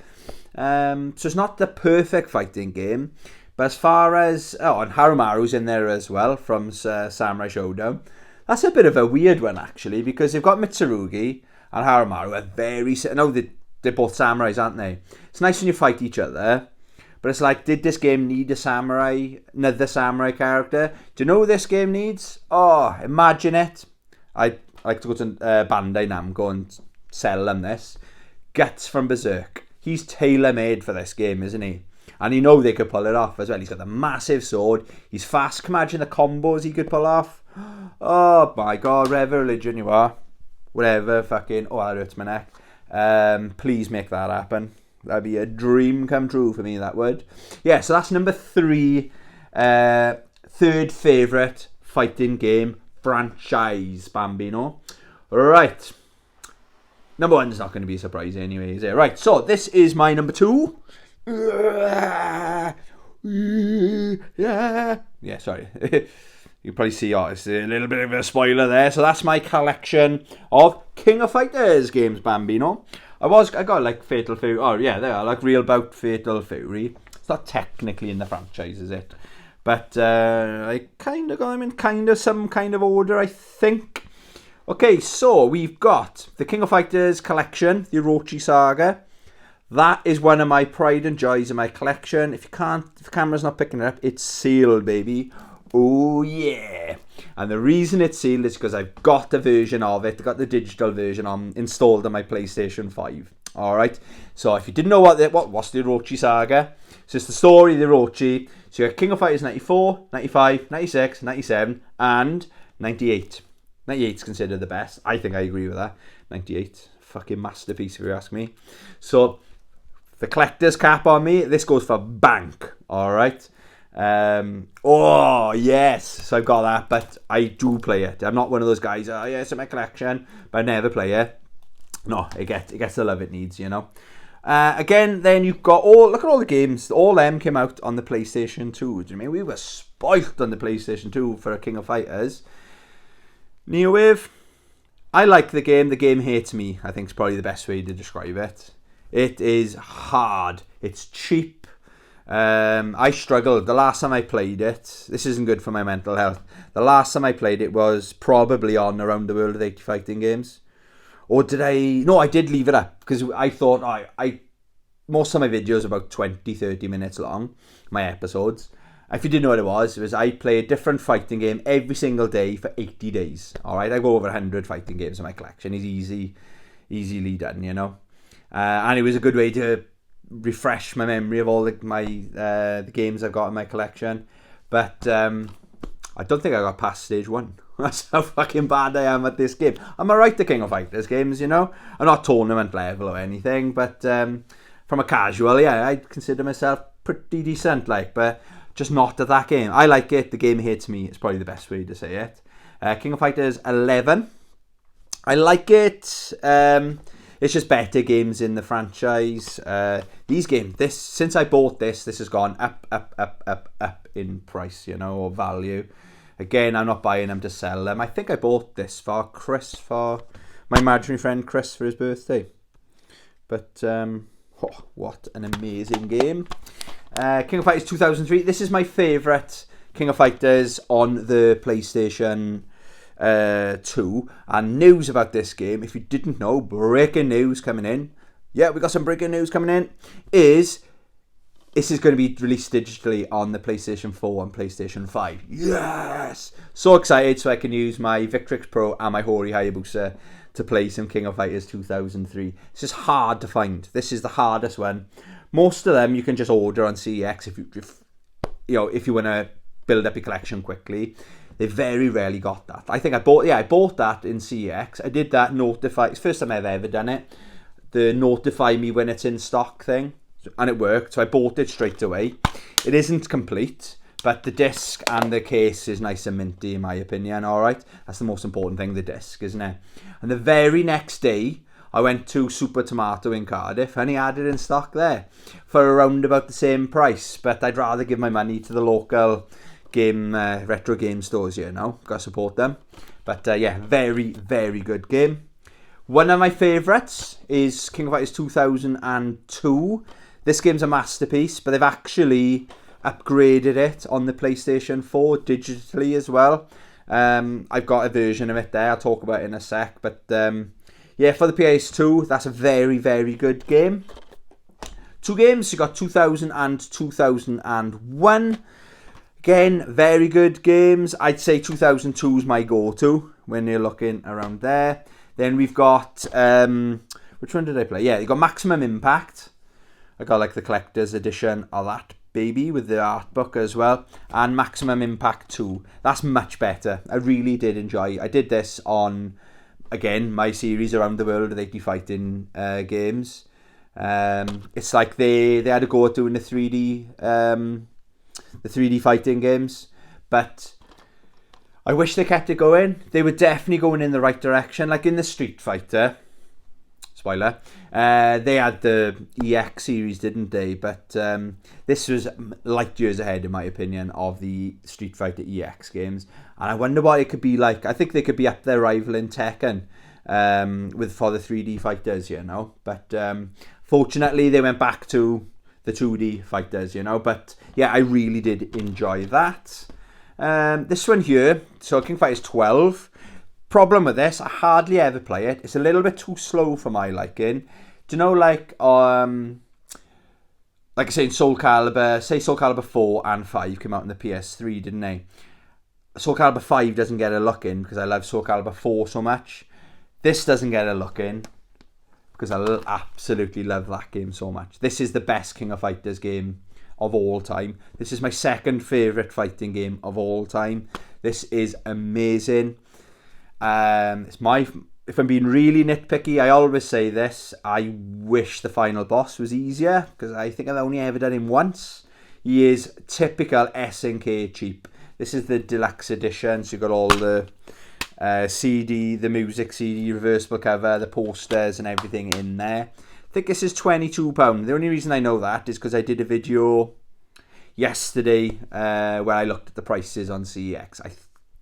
So it's not the perfect fighting game, but as far as and Harumaru's in there as well from Samurai Showdown. That's a bit of a weird one actually, because they've got Mitsurugi and Harumaru are very, no, they're both samurais, aren't they? It's nice when you fight each other, but it's like, did this game need another samurai character? Do you know what this game needs? Oh, imagine it. I'd like to go to Bandai Namco and sell them this. Guts from Berserk. He's tailor-made for this game, isn't he? And you know they could pull it off as well. He's got the massive sword. He's fast. Can you imagine the combos he could pull off? Oh my god, whatever religion you are. Whatever fucking... Oh, that hurts my neck. Please make that happen. That'd be a dream come true for me, that would. Yeah, so that's number 3. Third favourite fighting game franchise, Bambino. Right. Number 1 is not going to be a surprise anyway, is it? Right, so this is my number 2. Yeah, sorry. You probably see, it's a little bit of a spoiler there. So that's my collection of King of Fighters games, Bambino. I got like Fatal Fury. Oh, yeah, they are like Real Bout Fatal Fury. It's not technically in the franchise, is it? But I kind of got them in some kind of order, I think. Okay, so we've got the King of Fighters collection, the Orochi Saga. That is one of my pride and joys in my collection. If the camera's not picking it up, it's sealed, baby. Oh, yeah. And the reason it's sealed is because I've got a version of it. I've got the digital version installed on my PlayStation 5. All right. So if you didn't know what's the Orochi Saga, so it's the story of the Orochi. So you got King of Fighters 94, 95, 96, 97, and 98. 98 is considered the best. I think I agree with that. 98, fucking masterpiece if you ask me. So the collector's cap on me, this goes for bank. All right. Oh yes, so I've got that, but I do play it. I'm not one of those guys, yeah, it's in my collection, but I never play it. No, it gets the love it needs, you know. Again, then you've got look at all the games. All them came out on the PlayStation 2. Do you mean we were spoilt on the PlayStation 2 for a King of Fighters? Neowave, I like the game. The game hates me, I think is probably the best way to describe it. It is hard. It's cheap. I struggled the last time I played it. This isn't good for my mental health. The last time I played it was probably on Around the World of 80 Fighting Games. Or did I? No, I did leave it up because I thought most of my videos are about 20-30 minutes long, my episodes. If you didn't know what it was I play a different fighting game every single day for 80 days. Alright, I go over 100 fighting games in my collection. It's easily done, you know. And it was a good way to refresh my memory of all the games I've got in my collection. But I don't think I got past stage 1. That's how fucking bad I am at this game. I'm alright at King of Fighters games, you know. I'm not tournament level or anything, but from a casual, yeah, I consider myself pretty decent, like, but just not at that game. I like it. The game hates me. It's probably the best way to say it. King of Fighters 11. I like it. It's just better games in the franchise. These games, since I bought this has gone up in price, you know, or value. Again, I'm not buying them to sell them. I think I bought this for Chris, for my imaginary friend Chris, for his birthday. But, what an amazing game. King of Fighters 2003. This is my favourite King of Fighters on the PlayStation 2. And news about this game, if you didn't know, breaking news coming in. Yeah, we got some breaking news coming in. This is going to be released digitally on the PlayStation 4 and PlayStation 5. Yes! So excited so I can use my Victrix Pro and my Hori Hayabusa to play some King of Fighters 2003. It's just hard to find. This is the hardest one. Most of them you can just order on CEX if you want to build up your collection quickly. They very rarely got that. I think I bought that in CEX. I did that notify. It's the first time I've ever done it. The notify me when it's in stock thing. And it worked, so I bought it straight away. It isn't complete, but the disc and the case is nice and minty in my opinion, alright? That's the most important thing, the disc, isn't it? And the very next day, I went to Super Tomato in Cardiff and he had it in stock there for around about the same price, but I'd rather give my money to the local retro game stores, you know? Gotta support them. But yeah, very, very good game. One of my favourites is King of Fighters 2002. This game's a masterpiece, but they've actually upgraded it on the PlayStation 4 digitally as well. I've got a version of it there. I'll talk about it in a sec. But yeah, for the PS2, that's a very, very good game. Two games. You got 2000 and 2001. Again, very good games. I'd say 2002 is my go-to when you're looking around there. Then we've got... which one did I play? Yeah, you got Maximum Impact. I got like the collector's edition of that baby with the art book as well. And Maximum Impact 2. That's much better. I really did enjoy. I did this on, again, my series around the world of 80 fighting games. It's like they had a go at doing the 3D fighting games. But I wish they kept it going. They were definitely going in the right direction. Like in the Street Fighter... Spoiler. They had the EX series, didn't they? But this was light years ahead, in my opinion, of the Street Fighter EX games. And I wonder what it could be like. I think they could be up there rivaling Tekken for the 3D fighters, you know. But fortunately, they went back to the 2D fighters, you know. But yeah, I really did enjoy that. This one here, so King of Fighters 12. Problem with this, I hardly ever play it. It's a little bit too slow for my liking. Do you know, like I say, Soul Calibur 4 and 5 came out on the PS3, didn't they? Soul Calibur 5 doesn't get a look in because I love Soul Calibur 4 so much. This doesn't get a look in because I absolutely love that game so much. This is the best King of Fighters game of all time. This is my second favourite fighting game of all time. This is amazing. If I'm being really nitpicky, I always say this. I wish the final boss was easier because I think I've only ever done him once. He is typical SNK cheap. This is the deluxe edition, so you've got all the CD, the music CD, reversible cover, the posters and everything in there. I think this is £22. The only reason I know that is because I did a video yesterday where I looked at the prices on CEX.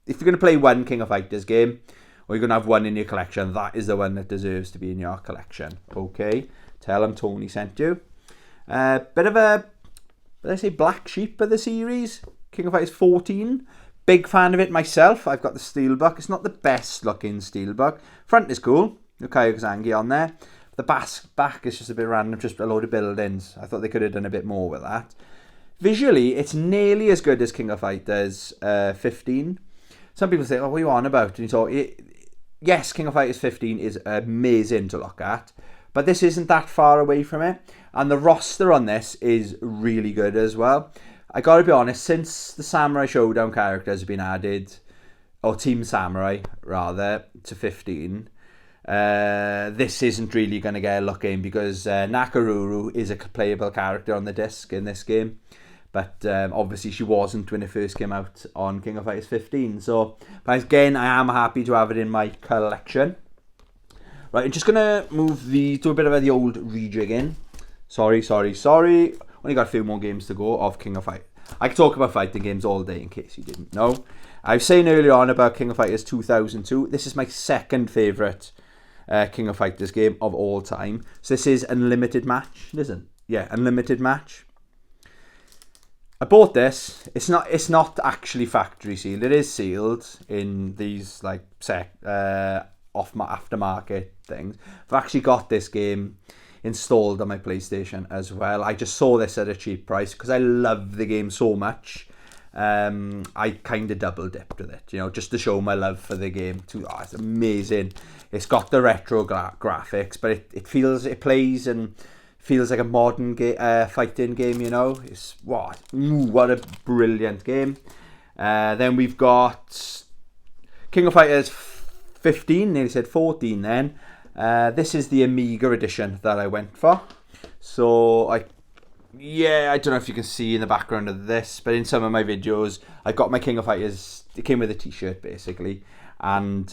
If you're going to play one King of Fighters game, or you're going to have one in your collection, that is the one that deserves to be in your collection. Okay, tell them Tony sent you. Bit of a, did I say black sheep of the series? King of Fighters 14. Big fan of it myself. I've got the steelbook. It's not the best looking steelbook. Front is cool. Yukio Kazangi on there. The back is just a bit random, just a load of buildings. I thought they could have done a bit more with that. Visually, it's nearly as good as King of Fighters 15. Some people say, oh, what are you on about? And you talk, yes, King of Fighters 15 is amazing to look at, but this isn't that far away from it. And the roster on this is really good as well. I gotta be honest, since the Samurai Showdown characters have been added, or Team Samurai rather, to 15, this isn't really going to get a look in because Nakaruru is a playable character on the disc in this game, but obviously she wasn't when it first came out on King of Fighters 15. So, but again, I am happy to have it in my collection. Right, I'm just going to do a bit of the old rejigging. Sorry. Only got a few more games to go of King of Fighters. I could talk about fighting games all day in case you didn't know. I was saying earlier on about King of Fighters 2002. This is my second favourite King of Fighters game of all time. So this is Unlimited Match, isn't it? Yeah, Unlimited Match. I bought this. It's not actually factory sealed. It is sealed in these like aftermarket things. I've actually got this game installed on my PlayStation as well. I just saw this at a cheap price because I love the game so much. I kind of double dipped with it, just to show my love for the game. It's amazing. It's got the retro graphics, but it plays and feels like a modern fighting game. It's what a brilliant game. Then we've got King of Fighters 15. Nearly said 14. Then this is the Amiga edition that I went for. So I don't know if you can see in the background of this, but in some of my videos, I got my King of Fighters. It came with a t-shirt, basically, and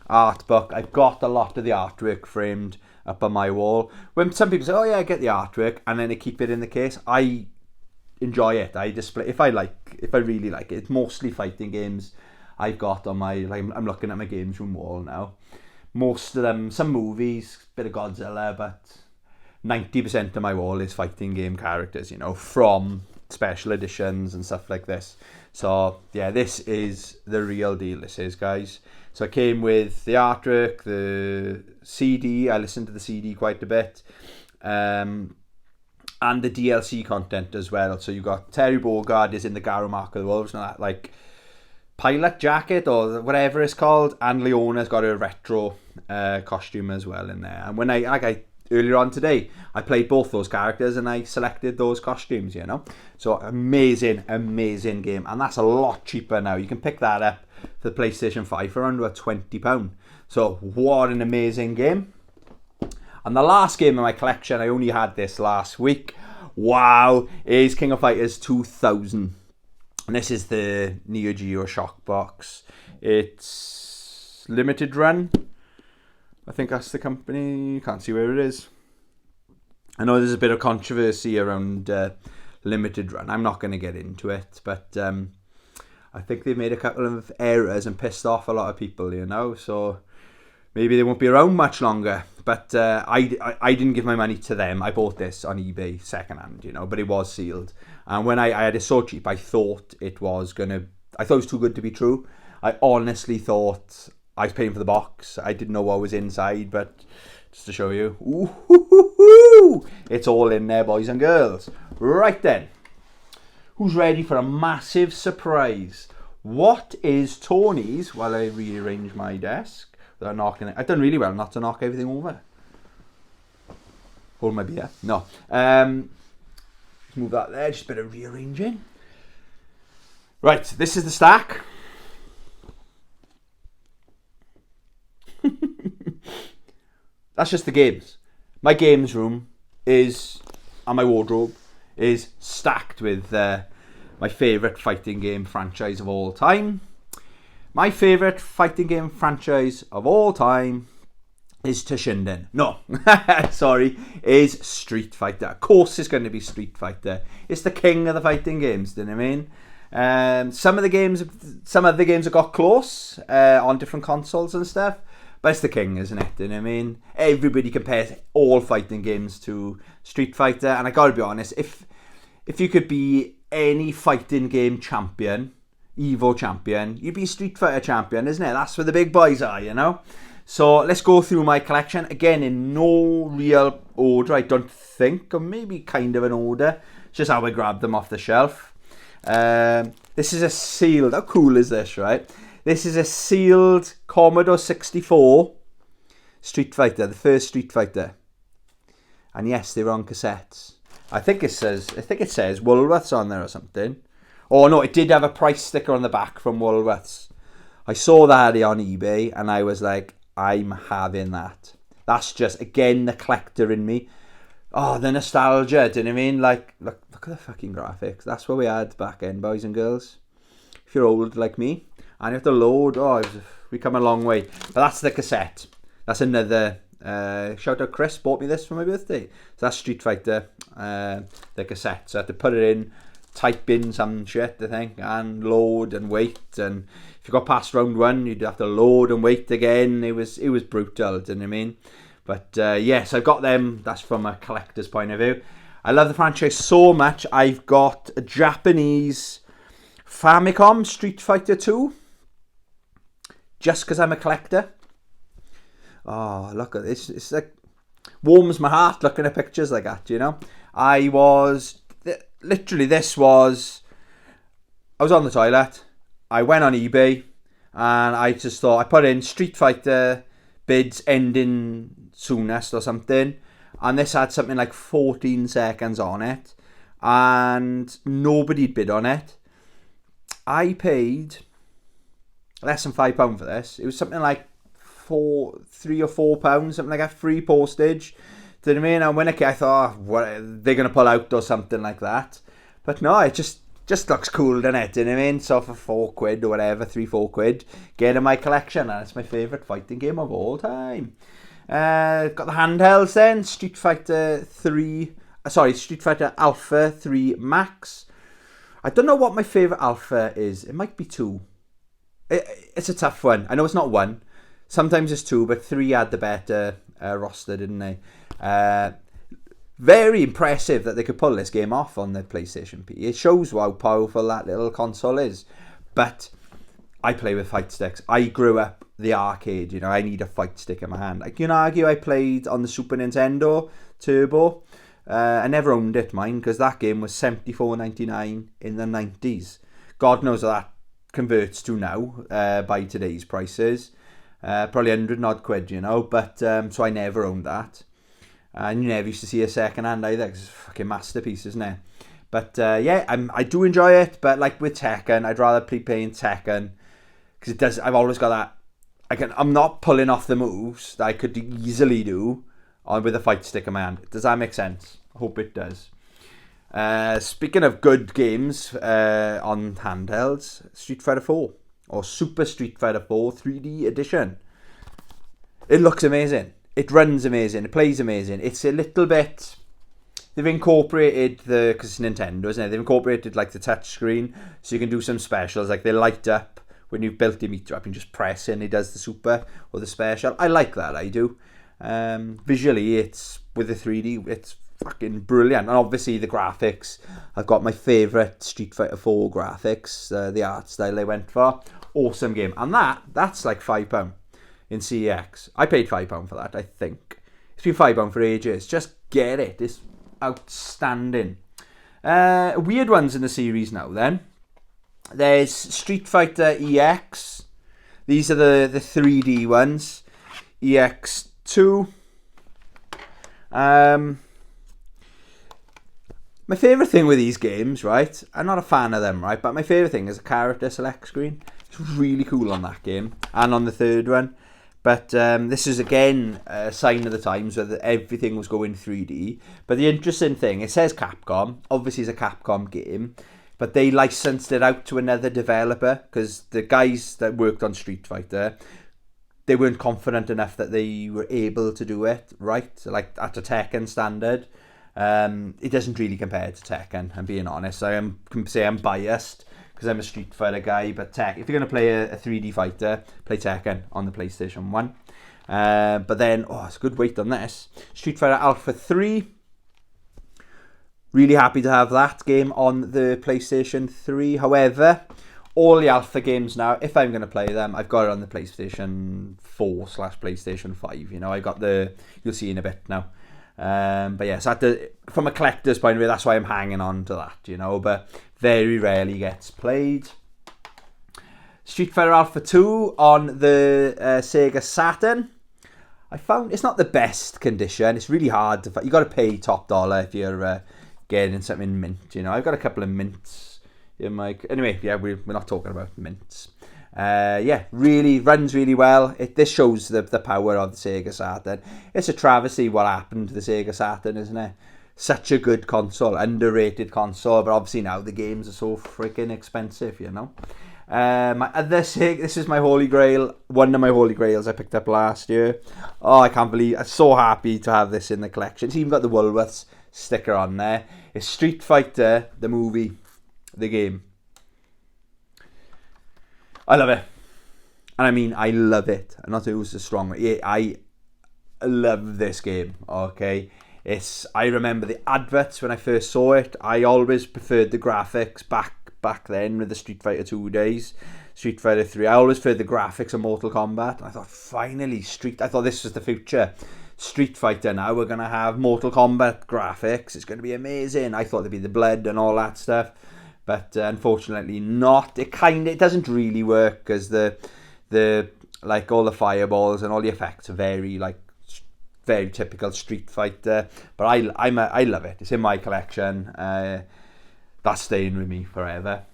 art book. I've got a lot of the artwork framed up on my wall. When some people say, oh yeah, I get the artwork, and then they keep it in the case, I enjoy it. I display, if I really like it. It's mostly fighting games I've got on my, I'm looking at my games room wall now. Most of them, some movies, bit of Godzilla, but 90% of my wall is fighting game characters, from special editions and stuff like this. So, yeah, this is the real deal, this is, guys. So, it came with the artwork, the CD. I listened to the CD quite a bit. And the DLC content as well. So, you got Terry Bogard is in the Garo Mark of the Wolves, and that, pilot jacket or whatever it's called. And Leona's got a retro costume as well in there. And when earlier on today, I played both those characters and I selected those costumes, So amazing game. And that's a lot cheaper now. You can pick that up for the PlayStation 5 for under £20. So what an amazing game. And the last game in my collection, I only had this last week, is King of Fighters 2000. And this is the Neo Geo Shock box. It's limited run. I think that's the company. Can't see where it is. I know there's a bit of controversy around limited run. I'm not going to get into it, but I think they've made a couple of errors and pissed off a lot of people, so maybe they won't be around much longer. But I didn't give my money to them. I bought this on eBay secondhand, but it was sealed. And when I had it so cheap, I thought it was too good to be true. I honestly thought I was paying for the box. I didn't know what was inside, but just to show you, it's all in there, boys and girls. Right then, who's ready for a massive surprise? What is Tony's, while I rearrange my desk without knocking it? I've done really well not to knock everything over. Hold my beer. No. Let's move that there, just a bit of rearranging. Right, this is the stack. That's just the games. My games room and my wardrobe is stacked with my favourite fighting game franchise of all time. My favourite fighting game franchise of all time is Toshinden. No, sorry, is Street Fighter. Of course it's going to be Street Fighter. It's the king of the fighting games, do you know what I mean? Some of the games have got close on different consoles and stuff. But it's the king, isn't it? You know what I mean? Everybody compares all fighting games to Street Fighter. And I gotta be honest, if you could be any fighting game champion, Evo champion, you'd be Street Fighter champion, isn't it? That's where the big boys are, So let's go through my collection. Again, in no real order, I don't think. Or maybe kind of an order. It's just how I grabbed them off the shelf. This is a sealed... How cool is this, right? This is a sealed Commodore 64 Street Fighter, the first Street Fighter. And yes, they were on cassettes. I think it says Woolworths on there or something. Oh no, it did have a price sticker on the back from Woolworths. I saw that on eBay and I was like, I'm having that. That's just, again, the collector in me. Oh, the nostalgia, do you know what I mean? Like, look at the fucking graphics. That's what we had back then, boys and girls. If you're old like me, and you have to load, we come a long way. But that's the cassette. That's another, shout out Chris, bought me this for my birthday. So that's Street Fighter, the cassette. So I had to put it in, type in some shit, I think, and load and wait. And if you got past round 1, you'd have to load and wait again. It was brutal, do you know what I mean? But yes, I've got them. That's from a collector's point of view. I love the franchise so much. I've got a Japanese Famicom Street Fighter 2. Just because I'm a collector. Oh, look at this. It's like, warms my heart looking at pictures like that, you know. I was on the toilet. I went on eBay and I just thought, I put in Street Fighter bids ending soonest or something, and this had something like 14 seconds on it and nobody bid on it. I paid less than £5 for this. It was something like £3 or £4, something like that, free postage. Do you know what I mean? And when I thought, what, they're going to pull out or something like that. But no, it just looks cool, doesn't it? Do you know what I mean? So for £4 or whatever, £3-4, get in my collection, and it's my favourite fighting game of all time. Got the handhelds then, Street Fighter Alpha 3 Max. I don't know what my favourite Alpha is. It might be 2. It's a tough one. I know it's not 1. Sometimes it's 2, but 3 had the better roster, didn't they? Very impressive that they could pull this game off on the PlayStation P. It shows how powerful that little console is. But I play with fight sticks. I grew up the arcade, you know. I need a fight stick in my hand. I can argue I played on the Super Nintendo Turbo. I never owned it, mine, because that game was $74.99 in the 90s. God knows what that converts to now by today's prices. Probably 100 odd quid, you know. But so I never owned that. And you never used to see a second hand either, because it's a fucking masterpiece, isn't it? But yeah, I do enjoy it. But like with Tekken, I'd rather be playing Tekken, because it does. I've always got that. I'm not pulling off the moves that I could easily do with a fight stick in my hand. Does that make sense? I hope it does. Speaking of good games on handhelds, Street Fighter 4 or Super Street Fighter 4 3D edition. It looks amazing. It runs amazing. It plays amazing. It's a little bit. They've incorporated because it's Nintendo, isn't it? They've incorporated like the touch screen, so you can do some specials, like they light up when you've built your meter up and just press in. It does the super or the special. I like that. I do. Visually, it's with the 3D. It's fucking brilliant, and obviously the graphics. I've got my favourite Street Fighter 4 graphics. The art style they went for. Awesome game, and that's like £5 in CEX. I paid £5 for that. I think it's been £5 for ages. Just get it. It's outstanding. Weird ones in the series now then. There's Street Fighter EX. These are the 3D ones. EX2. My favourite thing with these games, right? I'm not a fan of them, right? But my favourite thing is the character select screen. It's really cool on that game. And on the third one. But this is, again, a sign of the times where everything was going 3D. But the interesting thing, it says Capcom. Obviously, it's a Capcom game. But they licensed it out to another developer. Because the guys that worked on Street Fighter, they weren't confident enough that they were able to do it right. Like, at a Tekken standard. It doesn't really compare to Tekken, I'm being honest. I can say I'm biased because I'm a Street Fighter guy, but if you're going to play a 3D fighter, play Tekken on the PlayStation 1. But then, it's a good weight on this. Street Fighter Alpha 3. Really happy to have that game on the PlayStation 3. However, all the Alpha games now, if I'm going to play them, I've got it on the PlayStation 4/PlayStation 5. You know, I got you'll see in a bit now. But yeah, so from a collector's point of view, that's why I'm hanging on to that, you know, but very rarely gets played. Street Fighter Alpha 2 on the Sega Saturn. I found it's not the best condition. It's really hard to find. You got to pay top dollar if you're getting something mint, you know. I've got a couple of mints in my... Anyway, yeah, we're not talking about mints. Yeah, really runs really well. This shows the power of the Sega Saturn. It's a travesty what happened to the Sega Saturn, isn't it? Such a good console, underrated console, but obviously now the games are so freaking expensive, you know. My other Sega, this is my Holy Grail, one of my Holy Grails I picked up last year. Oh, I can't believe, I'm so happy to have this in the collection. It's even got the Woolworths sticker on there. It's Street Fighter, the movie, the game. I love it. And I mean, I love it. I'm not using the strong way. Yeah, I love this game, okay? I remember the adverts when I first saw it. I always preferred the graphics back then with the Street Fighter 2 days. Street Fighter 3. I always preferred the graphics of Mortal Kombat. I thought, finally, I thought this was the future. Street Fighter now, we're going to have Mortal Kombat graphics. It's going to be amazing. I thought there'd be the blood and all that stuff. But unfortunately not. It doesn't really work because the like all the fireballs and all the effects are very typical Street Fighter. But I love it. It's in my collection. That's staying with me forever.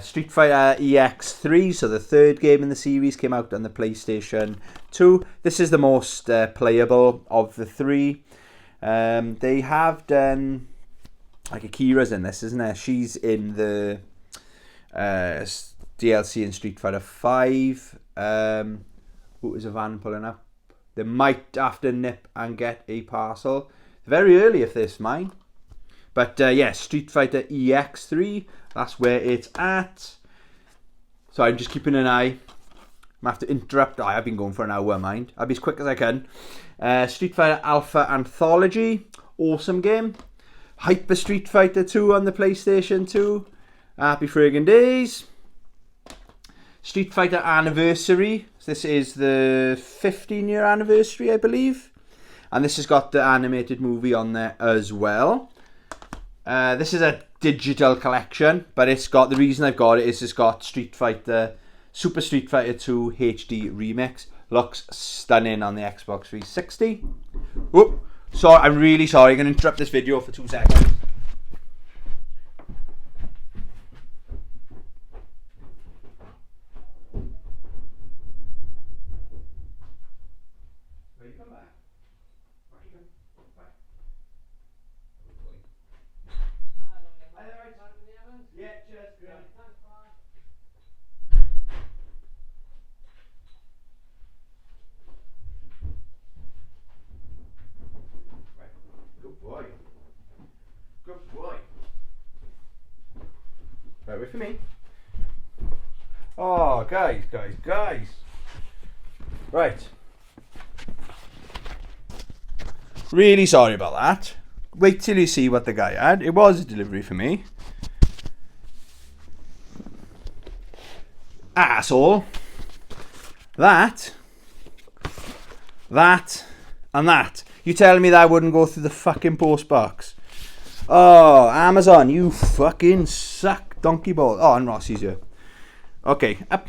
Street Fighter EX3, so the third game in the series, came out on the PlayStation 2. This is the most playable of the three. They have done... Like Akira's in this, isn't there? She's in the DLC in Street Fighter 5. What was a van pulling up? They might have to nip and get a parcel. Very early if this mine. But yeah, Street Fighter EX3. That's where it's at. So I'm just keeping an eye. I'm going to have to interrupt. I've been going for an hour, mind. I'll be as quick as I can. Street Fighter Alpha Anthology. Awesome game. Hyper Street Fighter 2 on the PlayStation 2. Happy friggin' days. Street Fighter Anniversary. This is the 15-year anniversary, I believe. And this has got the animated movie on there as well. This is a digital collection, but it's got... The reason I've got it is it's got Super Street Fighter 2 HD Remix. Looks stunning on the Xbox 360. Whoop. So I'm really sorry, I'm going to interrupt this video for 2 seconds. Where you come back? Where you come back? Yeah, cheers. Good. Thanks, bye. Good boy. Good boy. Right, wait for me. Oh, guys. Right. Really sorry about that. Wait till you see what the guy had. It was a delivery for me. Asshole. That. And that. You telling me that wouldn't go through the fucking post box? Oh, Amazon, you fucking suck, donkey ball. Oh, and Rossi's here. Okay, up.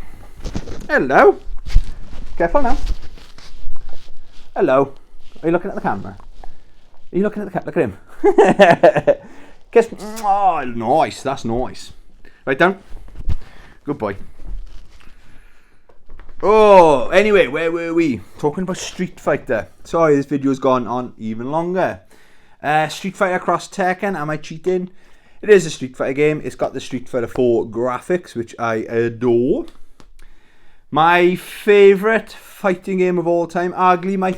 Hello. Careful now. Hello. Are you looking at the camera? Are you looking at the camera? Look at him. Kiss. Oh, nice. That's nice. Right down. Good boy. Oh, anyway, where were we? Talking about Street Fighter. Sorry, this video's gone on even longer. Street Fighter Cross Tekken. Am I cheating? It is a Street Fighter game. It's got the Street Fighter 4 graphics, which I adore. My favourite fighting game of all time. Arguably my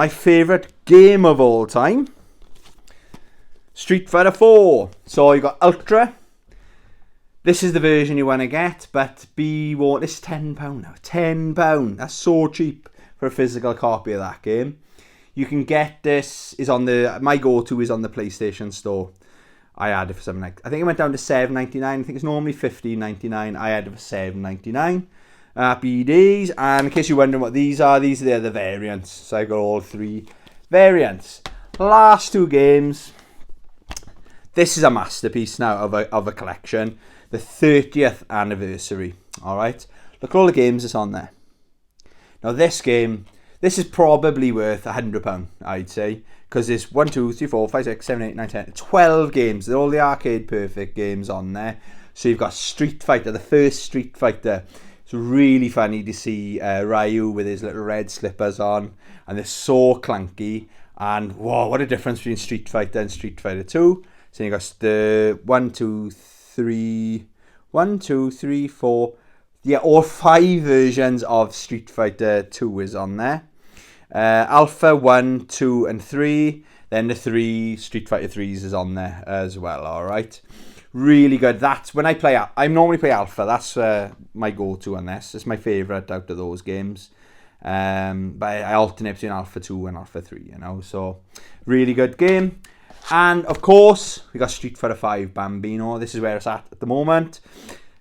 favourite game of all time. Street Fighter 4. So you got Ultra. This is the version you want to get, but this is £10 now. £10. That's so cheap for a physical copy of that game. You can get this. My go-to is on the PlayStation Store. I had it for something like, I think it went down to $7.99. I think it's normally $15.99. I had it for $7.99. Happy days. And in case you're wondering what these are the other variants. So I got all 3 variants. Last 2 games. This is a masterpiece now of a collection. The 30th anniversary. Alright. Look at all the games that's on there. Now this game, this is probably worth £100, I'd say. because there's 1, 2, 3, 4, 5, 6, 7, 8, 9, 10, 12 games. They're all the Arcade Perfect games on there. So you've got Street Fighter, the first Street Fighter. It's really funny to see Ryu with his little red slippers on, and they're so clunky. And whoa, what a difference between Street Fighter and Street Fighter 2. So you got the 1, 2, 3, 4. Yeah, all 5 versions of Street Fighter 2 is on there. Alpha 1, 2, and 3. Then the 3 Street Fighter 3s is on there as well. All right, really good. That's when I normally play Alpha. That's my go-to on this. It's my favourite out of those games. But I alternate between Alpha 2 and Alpha 3, you know. So really good game. And of course, we got Street Fighter 5 Bambino. This is where it's at the moment.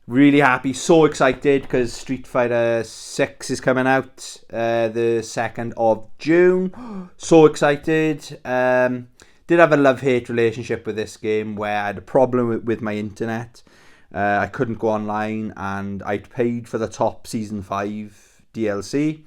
Really happy, so excited because Street Fighter 6 is coming out the 2nd of June. So excited. Did have a love-hate relationship with this game where I had a problem with my internet. I couldn't go online, and I'd paid for the top Season 5 DLC,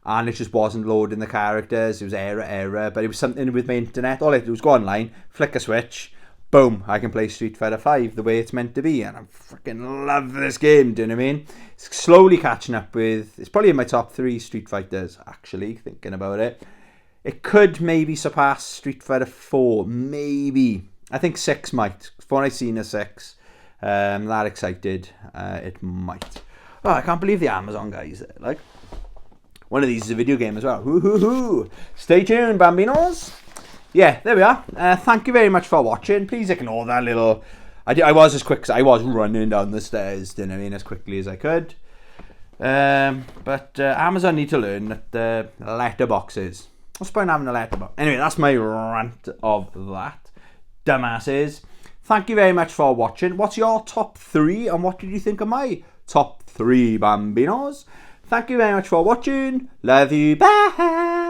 and it just wasn't loading the characters. It was error, but it was something with my internet. All I had to do was go online, flick a switch, boom, I can play Street Fighter 5 the way it's meant to be, and I freaking love this game, do you know what I mean? It's slowly catching up with, it's probably in my top 3 Street Fighters, actually, thinking about it. It could maybe surpass Street Fighter 4, maybe. I think 6 might. From what I've seen of 6, that excited, it might. Oh, I can't believe the Amazon guys, like, one of these is a video game as well. Hoo-hoo-hoo. Stay tuned, Bambinos. Yeah, there we are. Thank you very much for watching. Please ignore that little... I was as quick as I was running down the stairs, didn't I mean, as quickly as I could. But Amazon need to learn that the letterboxes. What's the point of having a letterbox? Anyway, that's my rant of that. Dumbasses. Thank you very much for watching. What's your top 3 and what did you think of my top 3, Bambinos? Thank you very much for watching. Love you. Bye.